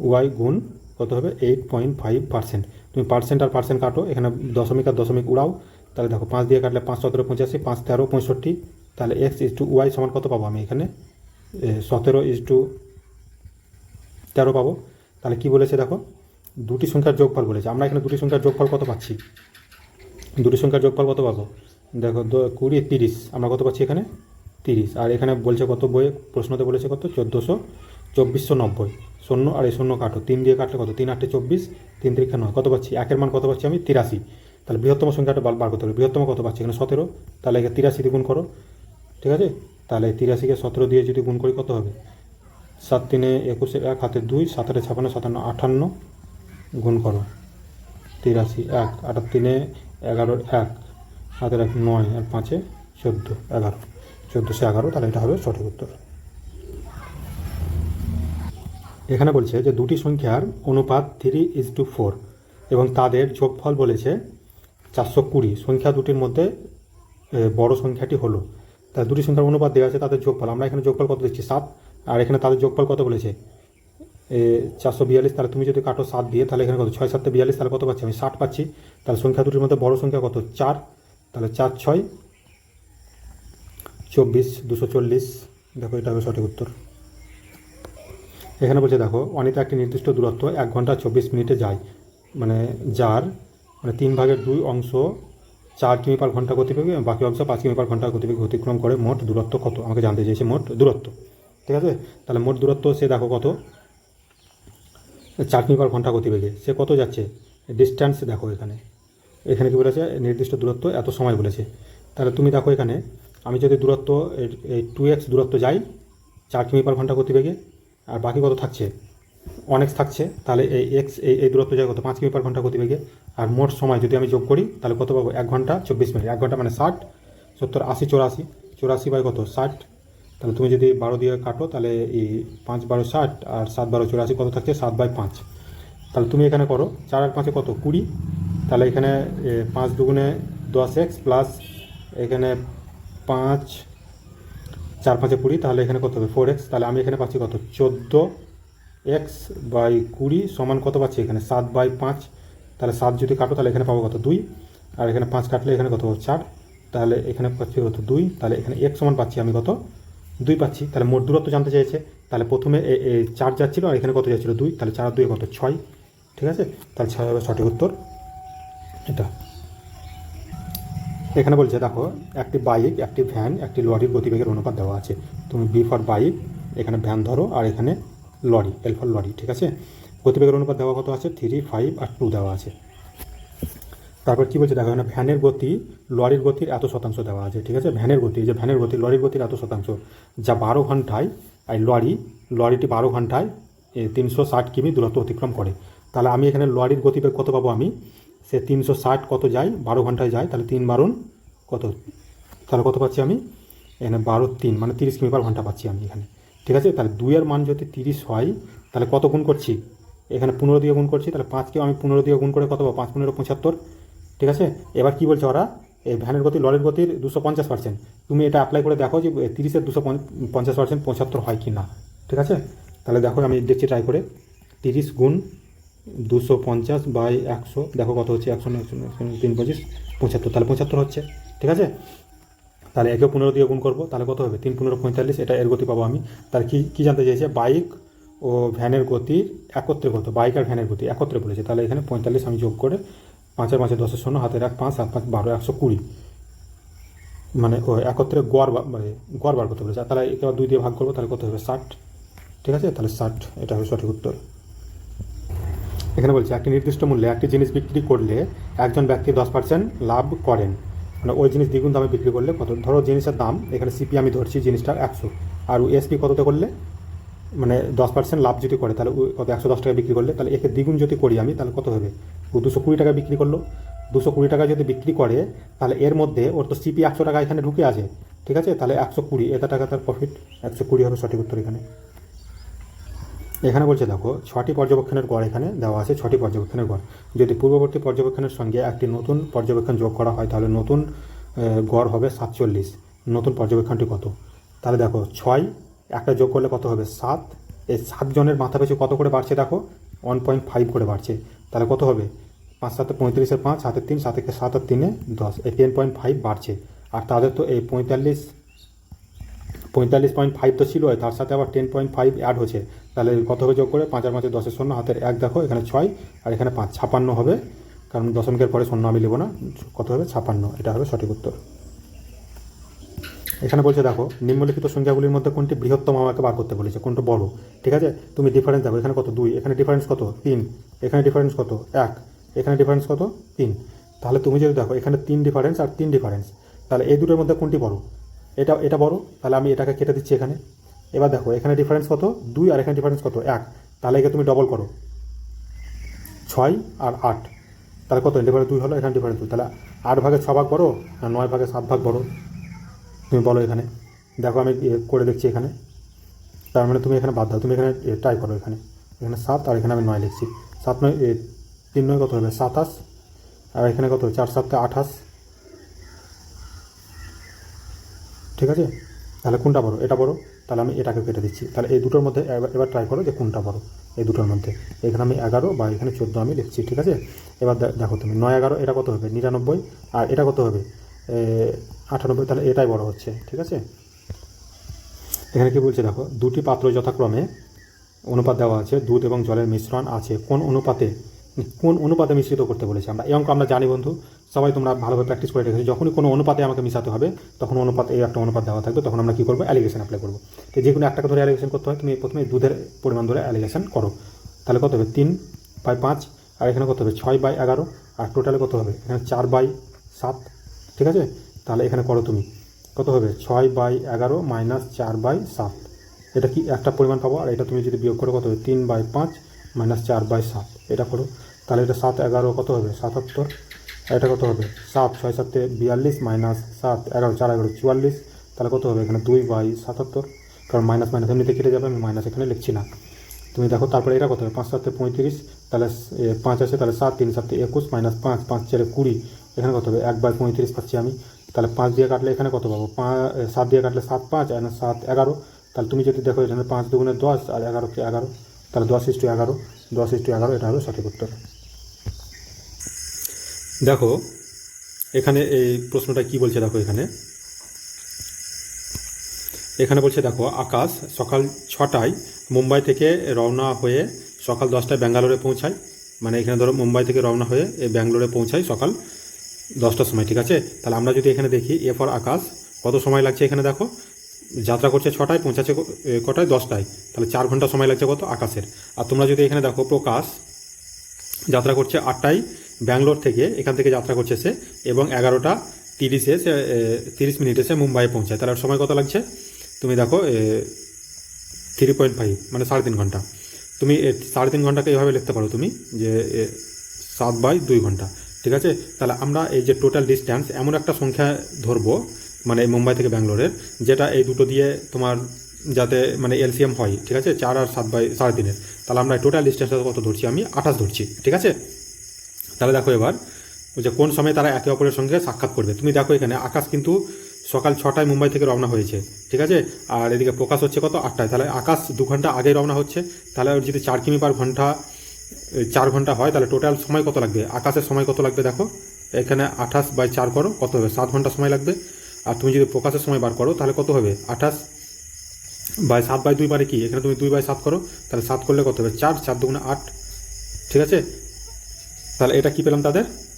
ওয়াই গুণ কত হবে? 8.5%। তুমি পার্সেন্ট আর পার্সেন্ট কাটো, এখানে দশমিক আর দশমিক উড়াও। তাহলে দেখো 5 দিয়ে কাটলে 5 17 85, 5 13 65। তাহলে এক্স ইজ টু ওয়াই সমান কত পাবো? আমি এখানে 17:13 পাবো। তাহলে কি বলেছে দেখো, দুটি সংখ্যার যোগফল বলেছে। আমরা এখানে দুটি সংখ্যার যোগফল কত পাচ্ছি? দুটি সংখ্যার যোগফল কত পাবো? দেখো 20 30, আমরা কত পাচ্ছি এখানে? 30। আর এখানে বলছে কত? বইয়ে প্রশ্নতে বলেছে কত? 2490। 0 আর এই 0 কাটো, 3 দিয়ে কাটলে কত? 3 8 24, 3 3 9, কত পাচ্ছি? একের মান কত পাচ্ছি আমি? 83। তাহলে বৃহত্তম সংখ্যাটা বার করতে হবে। বৃহত্তম কত পাচ্ছি এখানে? 17। তাহলে এখানে 83 দিয়ে গুণ করো, ঠিক আছে? তাহলে 83কে 17 দিয়ে যদি গুণ করি কত হবে? 7 3 21, 1 হাতে 2, 7 8 56, 57 58, গুণ করো 83, 1 8 3 11, 1 হাতের 1 9 আর 5 14, 11, 1411। তাহলে এটা হবে সঠিক উত্তর। এখানে বলছে যে দুটি সংখ্যার অনুপাত 3:4 এবং তাদের যোগফল বলেছে 420। সংখ্যা দুটির মধ্যে বড় সংখ্যাটি হলো। তার দুটি সংখ্যার অনুপাত দেওয়া আছে, তাদের যোগফল আমরা এখানে যোগফল কত দিচ্ছি 7, আর এখানে তাদের যোগফল কত বলেছে 442। তাহলে তুমি যদি কাটো 7 দিয়ে, তাহলে এখানে কত 6 7 42, তাহলে কত পাচ্ছি আমি 60 পাচ্ছি। তাহলে সংখ্যা দুটির মধ্যে বড় সংখ্যা কত 4, তাহলে 4 6 24 240। দেখো এটা হবে সঠিক উত্তর। এখানে বলছে দেখো অনিতা একটি নির্দিষ্ট দূরত্ব 1 ঘন্টা 24 মিনিটে যায়, মানে যার 3 ভাগের 2 অংশ 4 কিমি পার ঘন্টা গতিবেগে, বাকি অংশ 5 কিমি পার ঘন্টা গতিবেগে অতিক্রম করে, মোট দূরত্ব কত আমাকে জানতে চেয়েছে মোট দূরত্ব। ঠিক আছে, তাহলে মোট দূরত্ব সে দেখো কত 4 কিমি পার ঘন্টা গতিবেগে, সে কত যাচ্ছে ডিস্ট্যান্স দেখো এখানে এখানে কি বলেছে নির্দিষ্ট দূরত্ব এত সময় বলেছে। তাহলে তুমি দেখো এখানে আমি যদি দূরত্ব এই 2x দূরত্ব যাই 4 কিমি পার ঘন্টা গতিবেগে, আর বাকি কত থাকছে 1x থাকছে, তাহলে এই এক্স এই দূরত্ব যায় কত 5 কিমি পার ঘন্টা গতিবেগে। আর মোট সময় যদি আমি যোগ করি তাহলে কত পাবো 1 ঘন্টা 24 মিনিট। 1 ঘন্টা মানে 60 70 80 84, 84 বাই কত 60। তাহলে তুমি যদি 12 দিয়ে কাটো তাহলে এই 5 12 60 আর 7 12 84 কত থাকছে 7/5। তাহলে তুমি এখানে করো 4 আর 5 কত 20, তাহলে এখানে 5 দুগুণে 10x প্লাস এখানে 5 4 5 20, তাহলে এখানে কত হবে 4x। তাহলে আমি এখানে পাচ্ছি কত 14x/20 সমান কত পাচ্ছি এখানে 7/5। তাহলে 7 যদি কাটো তাহলে এখানে পাবো কত 2, আর এখানে 5 কাটলে এখানে কত 4, তাহলে এখানে পাচ্ছি কত 2, তাহলে এখানে x সমান পাচ্ছি আমি কত 2 পাচ্ছি। তাহলে মোট দূরত্ব জানতে চেয়েছে, তাহলে প্রথমে 4 যাচ্ছিলো আর এখানে কত যাচ্ছিলো 2, তাহলে 4 আর 2 কত 6। ঠিক আছে, তাহলে 6 হবে সঠিক উত্তর এটা। এখানে বলছে দেখো একটি বাইক একটি ভ্যান একটি লরির গতিবেগের অনুপাত দেওয়া আছে, তুমি বি ফর বাইক এখানে ভ্যান ধরো আর এখানে লরি এল ফর লরি। ঠিক আছে, গতিবেগের অনুপাত দেওয়া কত আছে 3 5 আর 2 দেওয়া আছে। তারপর কি বলছে দেখো এখানে ভ্যানের গতি লরির গতির এত শতাংশ দেওয়া আছে। ঠিক আছে, ভ্যানের গতি যে ভ্যানের গতি লরির গতির এত শতাংশ, যা 12 ঘন্টায় আর লরিটি 12 ঘন্টায় 360 কিমি দূরত্ব অতিক্রম করে। তাহলে আমি এখানে লরির গতিবেগ কত পাবো আমি, সে 360 কত যায় 12 ঘন্টায় যায়, তাহলে 3 12 কত, তাহলে কত পাচ্ছি আমি এখানে 12 3 মানে 30 কিমি পার ঘন্টা পাচ্ছি আমি এখানে। ঠিক আছে, তাহলে 2 এর মান যদি 30 হয় তাহলে কত গুণ করছি এখানে 15 দিয়ে গুণ করছি, তাহলে 5কেও আমি 15 দিয়ে গুণ করে কত পাবো 5 15 75। ঠিক আছে, এবার কি বলছে ওরা এই ভ্যানের গতি লরির গতির 250%, তুমি এটা অ্যাপ্লাই করে দেখো যে 30-এর 250% 75 হয় কি না। ঠিক আছে, তাহলে দেখো আমি দেখছি ট্রাই করে 30 গুণ 250/100 দেখো কত হচ্ছে 100 3 25 75, তাহলে 75 হচ্ছে। ঠিক আছে, তাহলে একেও 15 দিয়ে গুণ করবো তাহলে কত হবে 3 15 45, এটা এর গতি পাবো আমি। তাহলে কি জানতে চাইছে বাইক ও ভ্যানের গতির একত্রে কত, বাইক আর ভ্যানের গতি একত্রে বলেছে, তাহলে এখানে 45 আমি যোগ করে 5 আর 5 10 শূন্য হাতের 1 5 7 5 12 120, মানে ও একত্রে গড় বার করতে বলেছে। তাহলে একে 2 দিয়ে ভাগ করবো তাহলে কত হবে 60। ঠিক আছে, তাহলে 60 এটা হবে সঠিক উত্তর। এখানে বলছে একটি নির্দিষ্ট মূল্যে একটি জিনিস বিক্রি করলে একজন ব্যক্তি 10% লাভ করেন, মানে ওই জিনিস দ্বিগুণ দামে বিক্রি করলে কত, ধরো জিনিসের দাম এখানে সিপি আমি ধরছি জিনিসটার 100, আর এসপি কততে করলে মানে 10% লাভ যদি করে তাহলে কত 110 টাকা বিক্রি করলে, তাহলে একে দ্বিগুণ যদি করি আমি তাহলে কত হবে ও 220 টাকা বিক্রি করলো। 220 টাকা যদি বিক্রি করে তাহলে এর মধ্যে ওর তো সিপি 100 টাকা এখানে ঢুকে আছে। ঠিক আছে, তাহলে 120 এটা টাকা তার প্রফিট, 120 হবে সঠিক উত্তর এখানে। এখানে বলছে দেখো 6টি পর্যবেক্ষণের গড় এখানে দেওয়া আছে, 6টি পর্যবেক্ষণের গড়, যদি পূর্ববর্তী পর্যবেক্ষণের সঙ্গে একটি নতুন পর্যবেক্ষণ যোগ করা হয় তাহলে নতুন গড় হবে 47। নতুন পর্যবেক্ষণটি কত, তাহলে দেখো 6 একটা যোগ করলে কত হবে 7, এই 7 জনের মাথা পিছু কত করে বাড়ছে দেখো 1.5 করে বাড়ছে, তাহলে কত হবে 5 7 35 5 7 3 7 7 আর 3 10, এই 10.5 বাড়ছে। আর তাদের তো এই 45.5 তো ছিল, তার সাথে আবার 10.5 অ্যাড হচ্ছে, তাহলে কত হবে যোগ করে 5 আর 5 10 শূন্য হাতের 1 দেখো এখানে 6 আর এখানে 5 56 হবে, কারণ দশমিকের পরে শূন্য আমি নেব না, কত হবে 56, এটা হবে সঠিক উত্তর। এখানে বলছে দেখো নিম্নলিখিত সংখ্যাগুলির মধ্যে কোনটি বৃহত্তম আমাকে বার করতে বলেছে, কোনটা বড়। ঠিক আছে, তুমি ডিফারেন্স দেখো এখানে কত 2, এখানে ডিফারেন্স কত 3, এখানে ডিফারেন্স কত 1, এখানে ডিফারেন্স কত 3, তাহলে তুমি যদি দেখো এখানে 3 ডিফারেন্স আর 3 ডিফারেন্স, তাহলে এই দুটোর মধ্যে কোনটি বড়, এটা বড়, তাহলে আমি এটাকে কেটে দিচ্ছি এখানে। এবার দেখো এখানে ডিফারেন্স কত 2 আর এখানে ডিফারেন্স কত 1, তাহলে একে তুমি ডবল করো 6 আর 8, তাহলে কত ডিফারেন্স 2 হলো, এখানে ডিফারেন্স 2, তাহলে 8 ভাগে 6 ভাগ বড় না 9 ভাগে 7 ভাগ বড়, তুমি বলো এখানে। দেখো আমি করে দেখছি এখানে, তার মানে তুমি এখানে বাদ দাও, তুমি এখানে ট্রাই করো এখানে 7 আর এখানে আমি 9 লিখছি, 7 9 3 9 কত হবে 27, আর এখানে কত 4 7 28। ঠিক আছে, তাহলে কোনটা বড়? এটা বড়, তাহলে আমি এটাকে কেটে দিচ্ছি। তাহলে এই দুটোর মধ্যে এবার ট্রাই করো যে কোনটা বড় এই দুটোর মধ্যে। এখানে আমি 11 বা এখানে 14 আমি লিখছি, ঠিক আছে। এবার দেখো তুমি 9 11 এটা কত হবে? 99। আর এটা কত হবে? 98। তাহলে এটাই বড় হচ্ছে, ঠিক আছে। এখানে কি বলছে দেখো, দুটি পাত্র যথাক্রমে অনুপাত দেওয়া আছে, দুধ এবং জলের মিশ্রণ আছে, কোন অনুপাতে মিশ্রিত করতে বলেছে। আমরা এই অঙ্ক আমরা জানি বন্ধু, সবাই তোমরা ভালোভাবে প্র্যাকটিস করে রেখেছো। যখনই কোনো অনুপাতে আমাকে মিশাতে হবে তখন অনুপাত এই একটা অনুপাত দেওয়া থাকবে, তখন আমরা কী করবো? অ্যালিগেশন অ্যাপ্লাই করবো। তো যে কোনো একটাকে ধরে অ্যালিগেশন করতে হয়, তুমি প্রথমে দুধের পরিমাণ ধরে অ্যালিগেশন করো। তাহলে কত হবে? 3/5। আর এখানে কত হবে? 6/11। আর টোটালে কত হবে? এখানে 4/7, ঠিক আছে। তাহলে এখানে করো তুমি, কত হবে? 6/11 মাইনাস 4/7। এটা কি একটা পরিমাণ পাবো, আর এটা তুমি যদি বিয়োগ করো কত হবে? 3/5 মাইনাস 4/7। এটা করো, তাহলে এটা 7 11 কত হবে? 77। এটা কত হবে? 7 6 7 42 মাইনাস 7 11 4 11 44। তাহলে কত হবে? এখানে 2/77, কারণ মাইনাস মাইনাস এমনিতে কেটে যাবে, আমি মাইনাস এখানে লিখছি না। তুমি দেখো তারপরে এটা কত হবে? 5 7 35, তাহলে 5 আছে, তাহলে 7 3 7 21 মাইনাস 5 5 4 20। এখানে কত হবে? 1/35 পাচ্ছি আমি। তাহলে 5 দিয়ে কাটলে এখানে কত পাবো? 7 দিয়ে কাটলে 7 5 আর 7 11। তাহলে তুমি যদি দেখো এখানে 5 2 10 আর 11 কে 11, তাহলে 10:11 10:11 এটা হলো সঠিক উত্তর। দেখো এখানে এই প্রশ্নটা কি বলছে, দেখো এখানে বলছে দেখো, আকাশ সকাল 6টায় মুম্বাই থেকে রওনা হয়ে সকাল 10টায় ব্যাঙ্গালোরে পৌঁছায়। মানে এখানে ধরো মুম্বাই থেকে রওনা হয়ে ব্যাঙ্গালোরে পৌঁছায় সকাল 10টার সময়, ঠিক আছে। তাহলে আমরা যদি এখানে দেখি এ ফর আকাশ কত সময় লাগছে, এখানে দেখো যাত্রা করছে 6টায়, পৌঁছাচ্ছে কটায়? 10টায়। তাহলে 4 ঘন্টা সময় লাগছে কত? আকাশের। আর তোমরা যদি এখানে দেখো প্রকাশ যাত্রা করছে 8টায় ব্যাঙ্গালোর থেকে, এখান থেকে যাত্রা করছে সে, এবং 11:30 সে 30 মিনিটে সে মুম্বাইয়ে পৌঁছায়। তাহলে সময় কত লাগছে? তুমি দেখো 3.5 মানে 3.5 ঘন্টা। তুমি 3.5 ঘন্টাকে এইভাবে লিখতে পারো তুমি যে 7/2 ঘন্টা, ঠিক আছে। তাহলে আমরা এই যে টোটাল ডিস্ট্যান্স এমন একটা সংখ্যা ধরবো, মানে মুম্বাই থেকে ব্যাঙ্গালোরের, যেটা এই দুটো দিয়ে তোমার যাতে মানে এলসিএম হয়, ঠিক আছে, 4 আর 7/3। তাহলে আমরা টোটাল ডিস্ট্যান্সটা কত ধরছি? আমি 28 ধরছি, ঠিক আছে। তাহলে দেখো এবার যে কোন সময় তারা একে অপরের সঙ্গে সাক্ষাৎ করবে। তুমি দেখো এখানে আকাশ কিন্তু সকাল 6টায় মুম্বাই থেকে রওনা হয়েছে, ঠিক আছে। আর এদিকে প্রকাশ হচ্ছে কত? 8টায়। তাহলে আকাশ 2 ঘন্টা আগে রওনা হচ্ছে। তাহলে ওর যদি 4 কিমি পার ঘন্টা 4 ঘন্টা হয়, তাহলে টোটাল সময় কত লাগবে? আকাশের সময় কত লাগবে দেখো, এখানে 28/4 করো, কত হবে? 7 ঘন্টা সময় লাগবে। আর তুমি যদি প্রকাশের সময় বার করো তাহলে কত হবে? 28/7/2 মানে কি? এখানে তুমি 2/7 করো, তাহলে 7 করলে কত হবে? 4 4 2 8, ঠিক আছে। তাহলে এটা কি পেলাম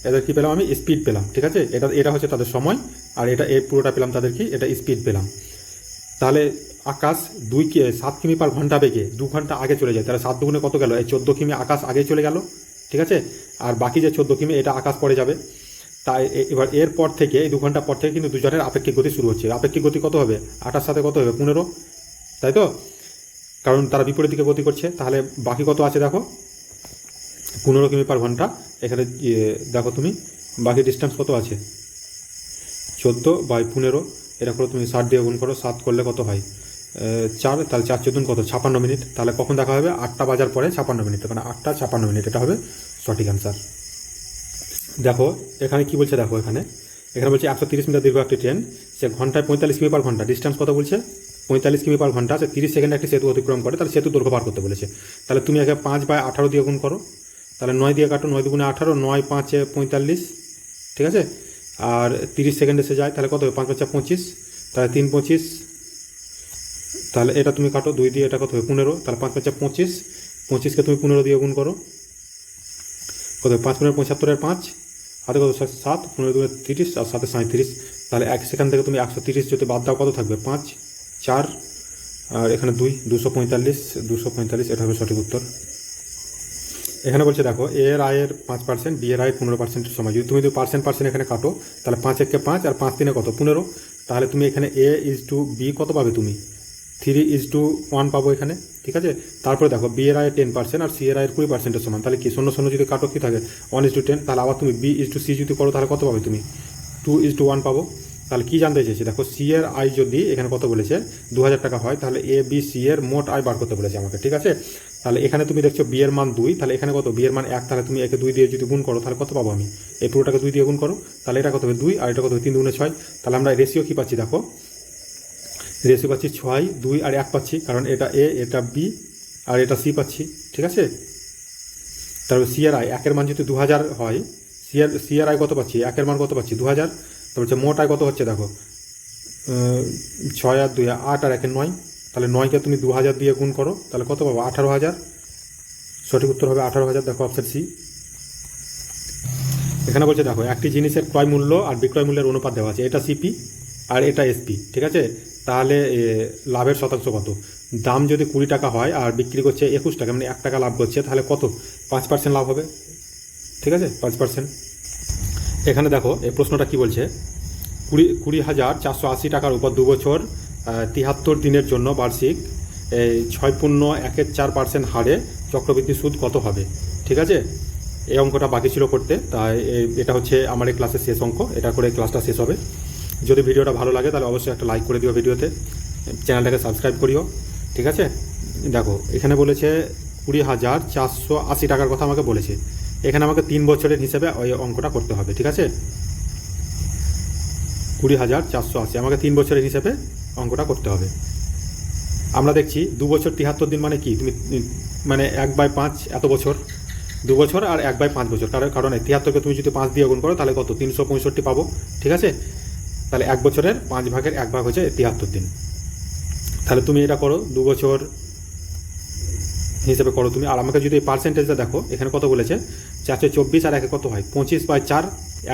এদের কি পেলাম? আমি স্পিড পেলাম, ঠিক আছে। এটা হচ্ছে তাদের সময়, আর এটা এই পুরোটা পেলাম তাদের কি? এটা স্পিড পেলাম। তাহলে আকাশ 7 কিমি পার ঘন্টা বেগে 2 ঘন্টা আগে চলে যায়। তাহলে 7 দুগুণে কত গেল? এই 14 কিমি আকাশ আগে চলে গেল, ঠিক আছে। আর বাকি যে 14 কিমি এটা আকাশ পরে যাবে। তাই এবার এর পর থেকে এই 2 ঘন্টা পর থেকে কিন্তু দুজনের আপেক্ষিক গতি শুরু হচ্ছে। আপেক্ষিক গতি কত হবে? 8 সাথে কত হবে? 15, তাই তো, কারণ তারা বিপরীত দিকে গতি করছে। তাহলে বাকি কত আছে দেখো? 15 কিমি পার ঘন্টা। এখানে দেখো তুমি বাকি ডিস্টেন্স কত আছে? 14/15। এটা করে তুমি 60 দিয়ে গুণ করো, 7 করলে কত হয়? 4। তাহলে 4 14 কত? 56 মিনিট। তাহলে কখন দেখা হবে? 8টা বাজার পরে 56 মিনিট, মানে 8টা 56 মিনিট, এটা হবে সঠিক অ্যান্সার। দেখো এখানে কি বলছে, দেখো এখানে বলছে 130 মিটার দীর্ঘ একটি ট্রেন, সে ঘন্টায় 45 কিমি পার ঘন্টা, ডিস্টেন্স কত বলছে? 45 কিমি পার ঘন্টা, সে 30 সেকেন্ডে একটি সেতু অতিক্রম করে। তাহলে সেতু দৈর্ঘ্য পার করতে বলেছে। তাহলে তুমি একে 5/18 দিয়ে গুণ করো, তাহলে 9 দিয়ে কাটো, 9 দুগুণে 18, 9 5 45, ঠিক আছে। আর 30 সেকেন্ডে সে যায়, তাহলে কত হবে? 5 5 25, তাহলে 3 25। তাহলে এটা তুমি কাটো 2 দিয়ে, এটা কত হবে? 15। তাহলে 5 5 25, 25কে তুমি 15 দিয়ে গুণ করো, কত হবে? 5 15 75 5, হাতে কত? 7, 15 2 30 আর 7 37। তাহলে সেখান থেকে তুমি 130 যদি বাদ দাও কত থাকবে? 5 4 আর এখানে 2 245, এটা হবে সঠিক উত্তর। এখানে বলছে দেখো এ এর আয়ের 5%, বি এর আয়ের 15%-এর সময়। যদি তুমি পার্সেন্ট এখানে কাটো, তাহলে 5 1 5 আর 5 3 কত? 15। তাহলে তুমি এখানে A/B কত পাবে? তুমি 3:1 পাবো এখানে, ঠিক আছে। তারপরে দেখো বি এর আয়ের 10% আর সি এর আয়ের 20%-এর সমান। তাহলে কি 0 0 যদি কাটো কি থাকে? 1:10। তাহলে আবার তুমি B/C যদি করো তাহলে কত পাবে? তুমি 2:1 পাবো। তাহলে কি জানতে চেয়েছে দেখো, সি এর আয় যদি এখানে কত বলেছে? 2000 টাকা হয়, তাহলে ABC এর মোট আয় বার করতে বলেছে আমাকে, ঠিক আছে। তাহলে এখানে তুমি দেখছো বি এর মান 2, তাহলে এখানে কত? বি এর মান 1, তাহলে তুমি একে 2 দিয়ে যদি গুণ করো তাহলে কত পাবো? আমি এই পুরোটাকে 2 দিয়ে গুণ করো, তাহলে এটা কত হবে? 2 আর এটা কত হবে? 3 2 6। তাহলে আমরা রেশিও কি পাচ্ছি দেখো, রেশিও পাচ্ছি 6, 2 আর 1 পাচ্ছি, কারণ এটা এ, এটা বি আর এটা সি পাচ্ছি, ঠিক আছে। তারপর সি আর আই, একের মান যদি 2000 হয়, সি আর আই কত পাচ্ছি, একের মান কত পাচ্ছি 2000। তারপর হচ্ছে মোট আয় কত হচ্ছে দেখো, 6 আর 2 8 আর 1 9, তাহলে 9কে তুমি 2000 দিয়ে গুণ করো, তাহলে কত পাবো 18,000। সঠিক উত্তর হবে 18,000, দেখো অপশন সি। এখানে বলছে দেখো একটি জিনিসের ক্রয় মূল্য আর বিক্রয় মূল্যের অনুপাত দেওয়া আছে, এটা সিপি আর এটা এসপি, ঠিক আছে। তাহলে লাভের শতাংশ কত, দাম যদি 20 টাকা হয় আর বিক্রি করছে 21 টাকা, মানে 1 টাকা লাভ করছে, তাহলে কত 5% লাভ হবে, ঠিক আছে 5%। এখানে দেখো এই প্রশ্নটা কি বলছে, 20,480 টাকার উপর 2 বছর 73 দিনের জন্য বার্ষিক 6.14% হারে চক্রবৃদ্ধি সুদ কত হবে, ঠিক আছে। এই অঙ্কটা বাকি ছিল করতে, তাই এটা হচ্ছে আমার এই ক্লাসের শেষ অঙ্ক, এটা করে ক্লাসটা শেষ হবে। যদি ভিডিওটা ভালো লাগে তাহলে অবশ্যই একটা লাইক করে দিও ভিডিওতে, চ্যানেলটাকে সাবস্ক্রাইব করিও, ঠিক আছে। দেখো এখানে বলেছে 20,480 টাকার কথা আমাকে বলেছে, এখানে আমাকে 3 বছরের হিসেবে ওই অঙ্কটা করতে হবে, ঠিক আছে। 20,480 আমাকে 3 বছরের হিসেবে অঙ্কটা করতে হবে। আমরা দেখছি 2 বছর 73 দিন মানে কি, তুমি মানে 1/5 এত বছর, 2 বছর আর 1/5 বছর, কারণ 73কে তুমি যদি 5 দিয়ে গুণ করো তাহলে কত 365 পাবো, ঠিক আছে। তাহলে 1 বছরের 5 ভাগের 1 ভাগ হচ্ছে 73 দিন। তাহলে তুমি এটা করো 2 বছর হিসেবে করো তুমি। আর আমাকে যদি এই পার্সেন্টেজটা দেখো, এখানে কত বলেছে 424 আর 1 কত হয় 25/4,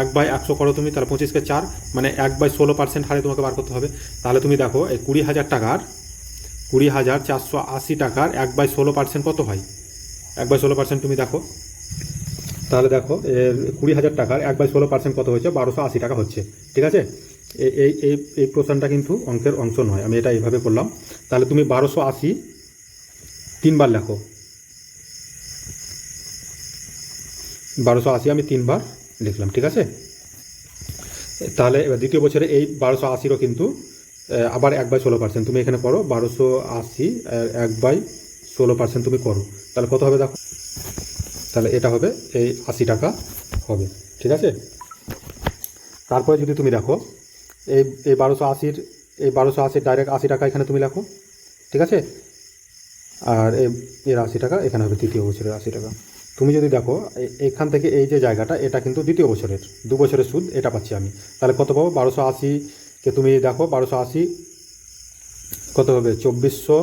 1/100 করো তুমি, তাহলে 25কে 4 মানে 1/16% হারে তোমাকে বার করতে হবে। তাহলে তুমি দেখো এই 20,480 টাকার 1/16% কত হয়, 1/16% তুমি দেখো, তাহলে দেখো 20,000 টাকার 1/16% কত হয়েছে 1280 টাকা হচ্ছে, ঠিক আছে। এই এই এই প্রশ্নটা কিন্তু অঙ্কের অংশ নয়, আমি এটা এইভাবে করলাম। তাহলে তুমি 1280 3বার লেখো, 1280 আমি 3বার লিখলাম, ঠিক আছে। তাহলে এবার দ্বিতীয় বছরে এই 1280ও কিন্তু আবার 1/16% তুমি এখানে করো, 1280 1/16% তুমি করো, তাহলে কত হবে দেখো, তাহলে এটা হবে এই 80 টাকা হবে, ঠিক আছে। তারপরে যদি তুমি দেখো এই 1280 ডাইরেক্ট 80 টাকা এখানে তুমি লেখো, ঠিক আছে। আর এর 80 টাকা এখানে হবে তৃতীয় বছরের 80 টাকা। তুমি যদি দেখো এখান থেকে এই যে জায়গাটা, এটা কিন্তু দ্বিতীয় বছরের 2 বছরের সুদ, এটা পাচ্ছি আমি, তাহলে কত পাবো 1280কে তুমি দেখো 1280 কত হবে 2400,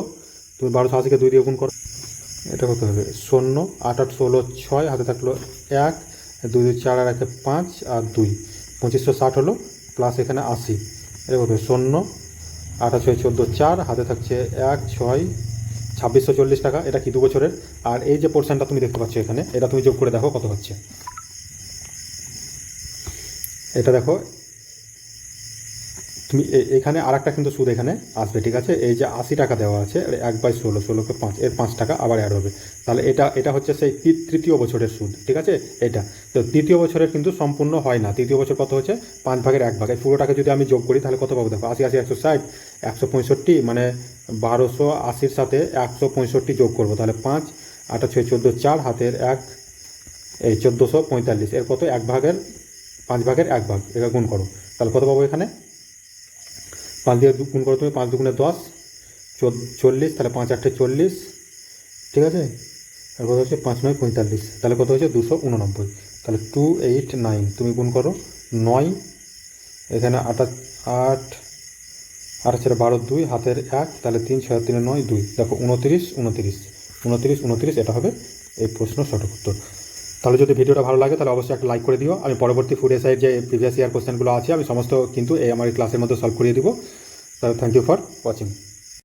তুমি 1280কে 2 দিয়ে গুণ করো, এটা কত হবে 0 8 8 16 6, হাতে থাকলো 1 2 2 4 আর 1 5 আর 2 2560 হলো, প্লাস এখানে 80, এটা কত 0 8 6 14 4, হাতে থাকছে 1 6 2640 টাকা, এটা কি 2 বছরের। আর এই যে পোর্শনটা তুমি দেখতে পাচ্ছ এখানে, এটা তুমি যোগ করে দেখো কত হচ্ছে, এটা দেখো তুমি এখানে আর একটা কিন্তু সুদ এখানে আসবে, ঠিক আছে। এই যে 80 টাকা দেওয়া আছে 1/16, 16কে 5, এর 5 টাকা আবার অ্যাড হবে, তাহলে এটা হচ্ছে সেই তৃতীয় বছরের সুদ, ঠিক আছে। এটা তো তৃতীয় বছরের কিন্তু সম্পূর্ণ হয় না, তৃতীয় বছর কত হচ্ছে 5 ভাগের 1 ভাগ, এই পুরোটাকে যদি আমি যোগ করি তাহলে কত পাবো দেখো 80 80 160 165, মানে 1280-র সাথে 165 যোগ করবো, তাহলে 5 8 6 14 4, হাতের 1 এই 1445, এর কত 5 ভাগের 1 ভাগ, এটা গুণ করো, তাহলে কত পাবো এখানে 5 দিয়ে গুণ করো তুমি, 5 দুগুণে 10 40, তাহলে 5 8 40, ঠিক আছে। আর কত হচ্ছে 5 9 45, তাহলে কত হচ্ছে 289, তাহলে 289 তুমি গুণ করো 9, এখানে 8 8 8 4 12 2, হাতের 1, তাহলে 3 6 3 9 2, দেখো 29, এটা হবে এই প্রশ্ন সঠিক উত্তর। তাহলে যদি ভিডিওটা ভালো লাগে তাহলে অবশ্যই একটা লাইক করে দিও। আমি পরবর্তী ফুড এসআইয়ের যে প্রিভিয়াস ইয়ার কোশ্চেনগুলো আছে আমি সমস্ত কিন্তু এই আমার এই ক্লাসের মধ্যে সলভ করিয়ে দিব। তাহলে থ্যাংক ইউ ফর ওয়াচিং।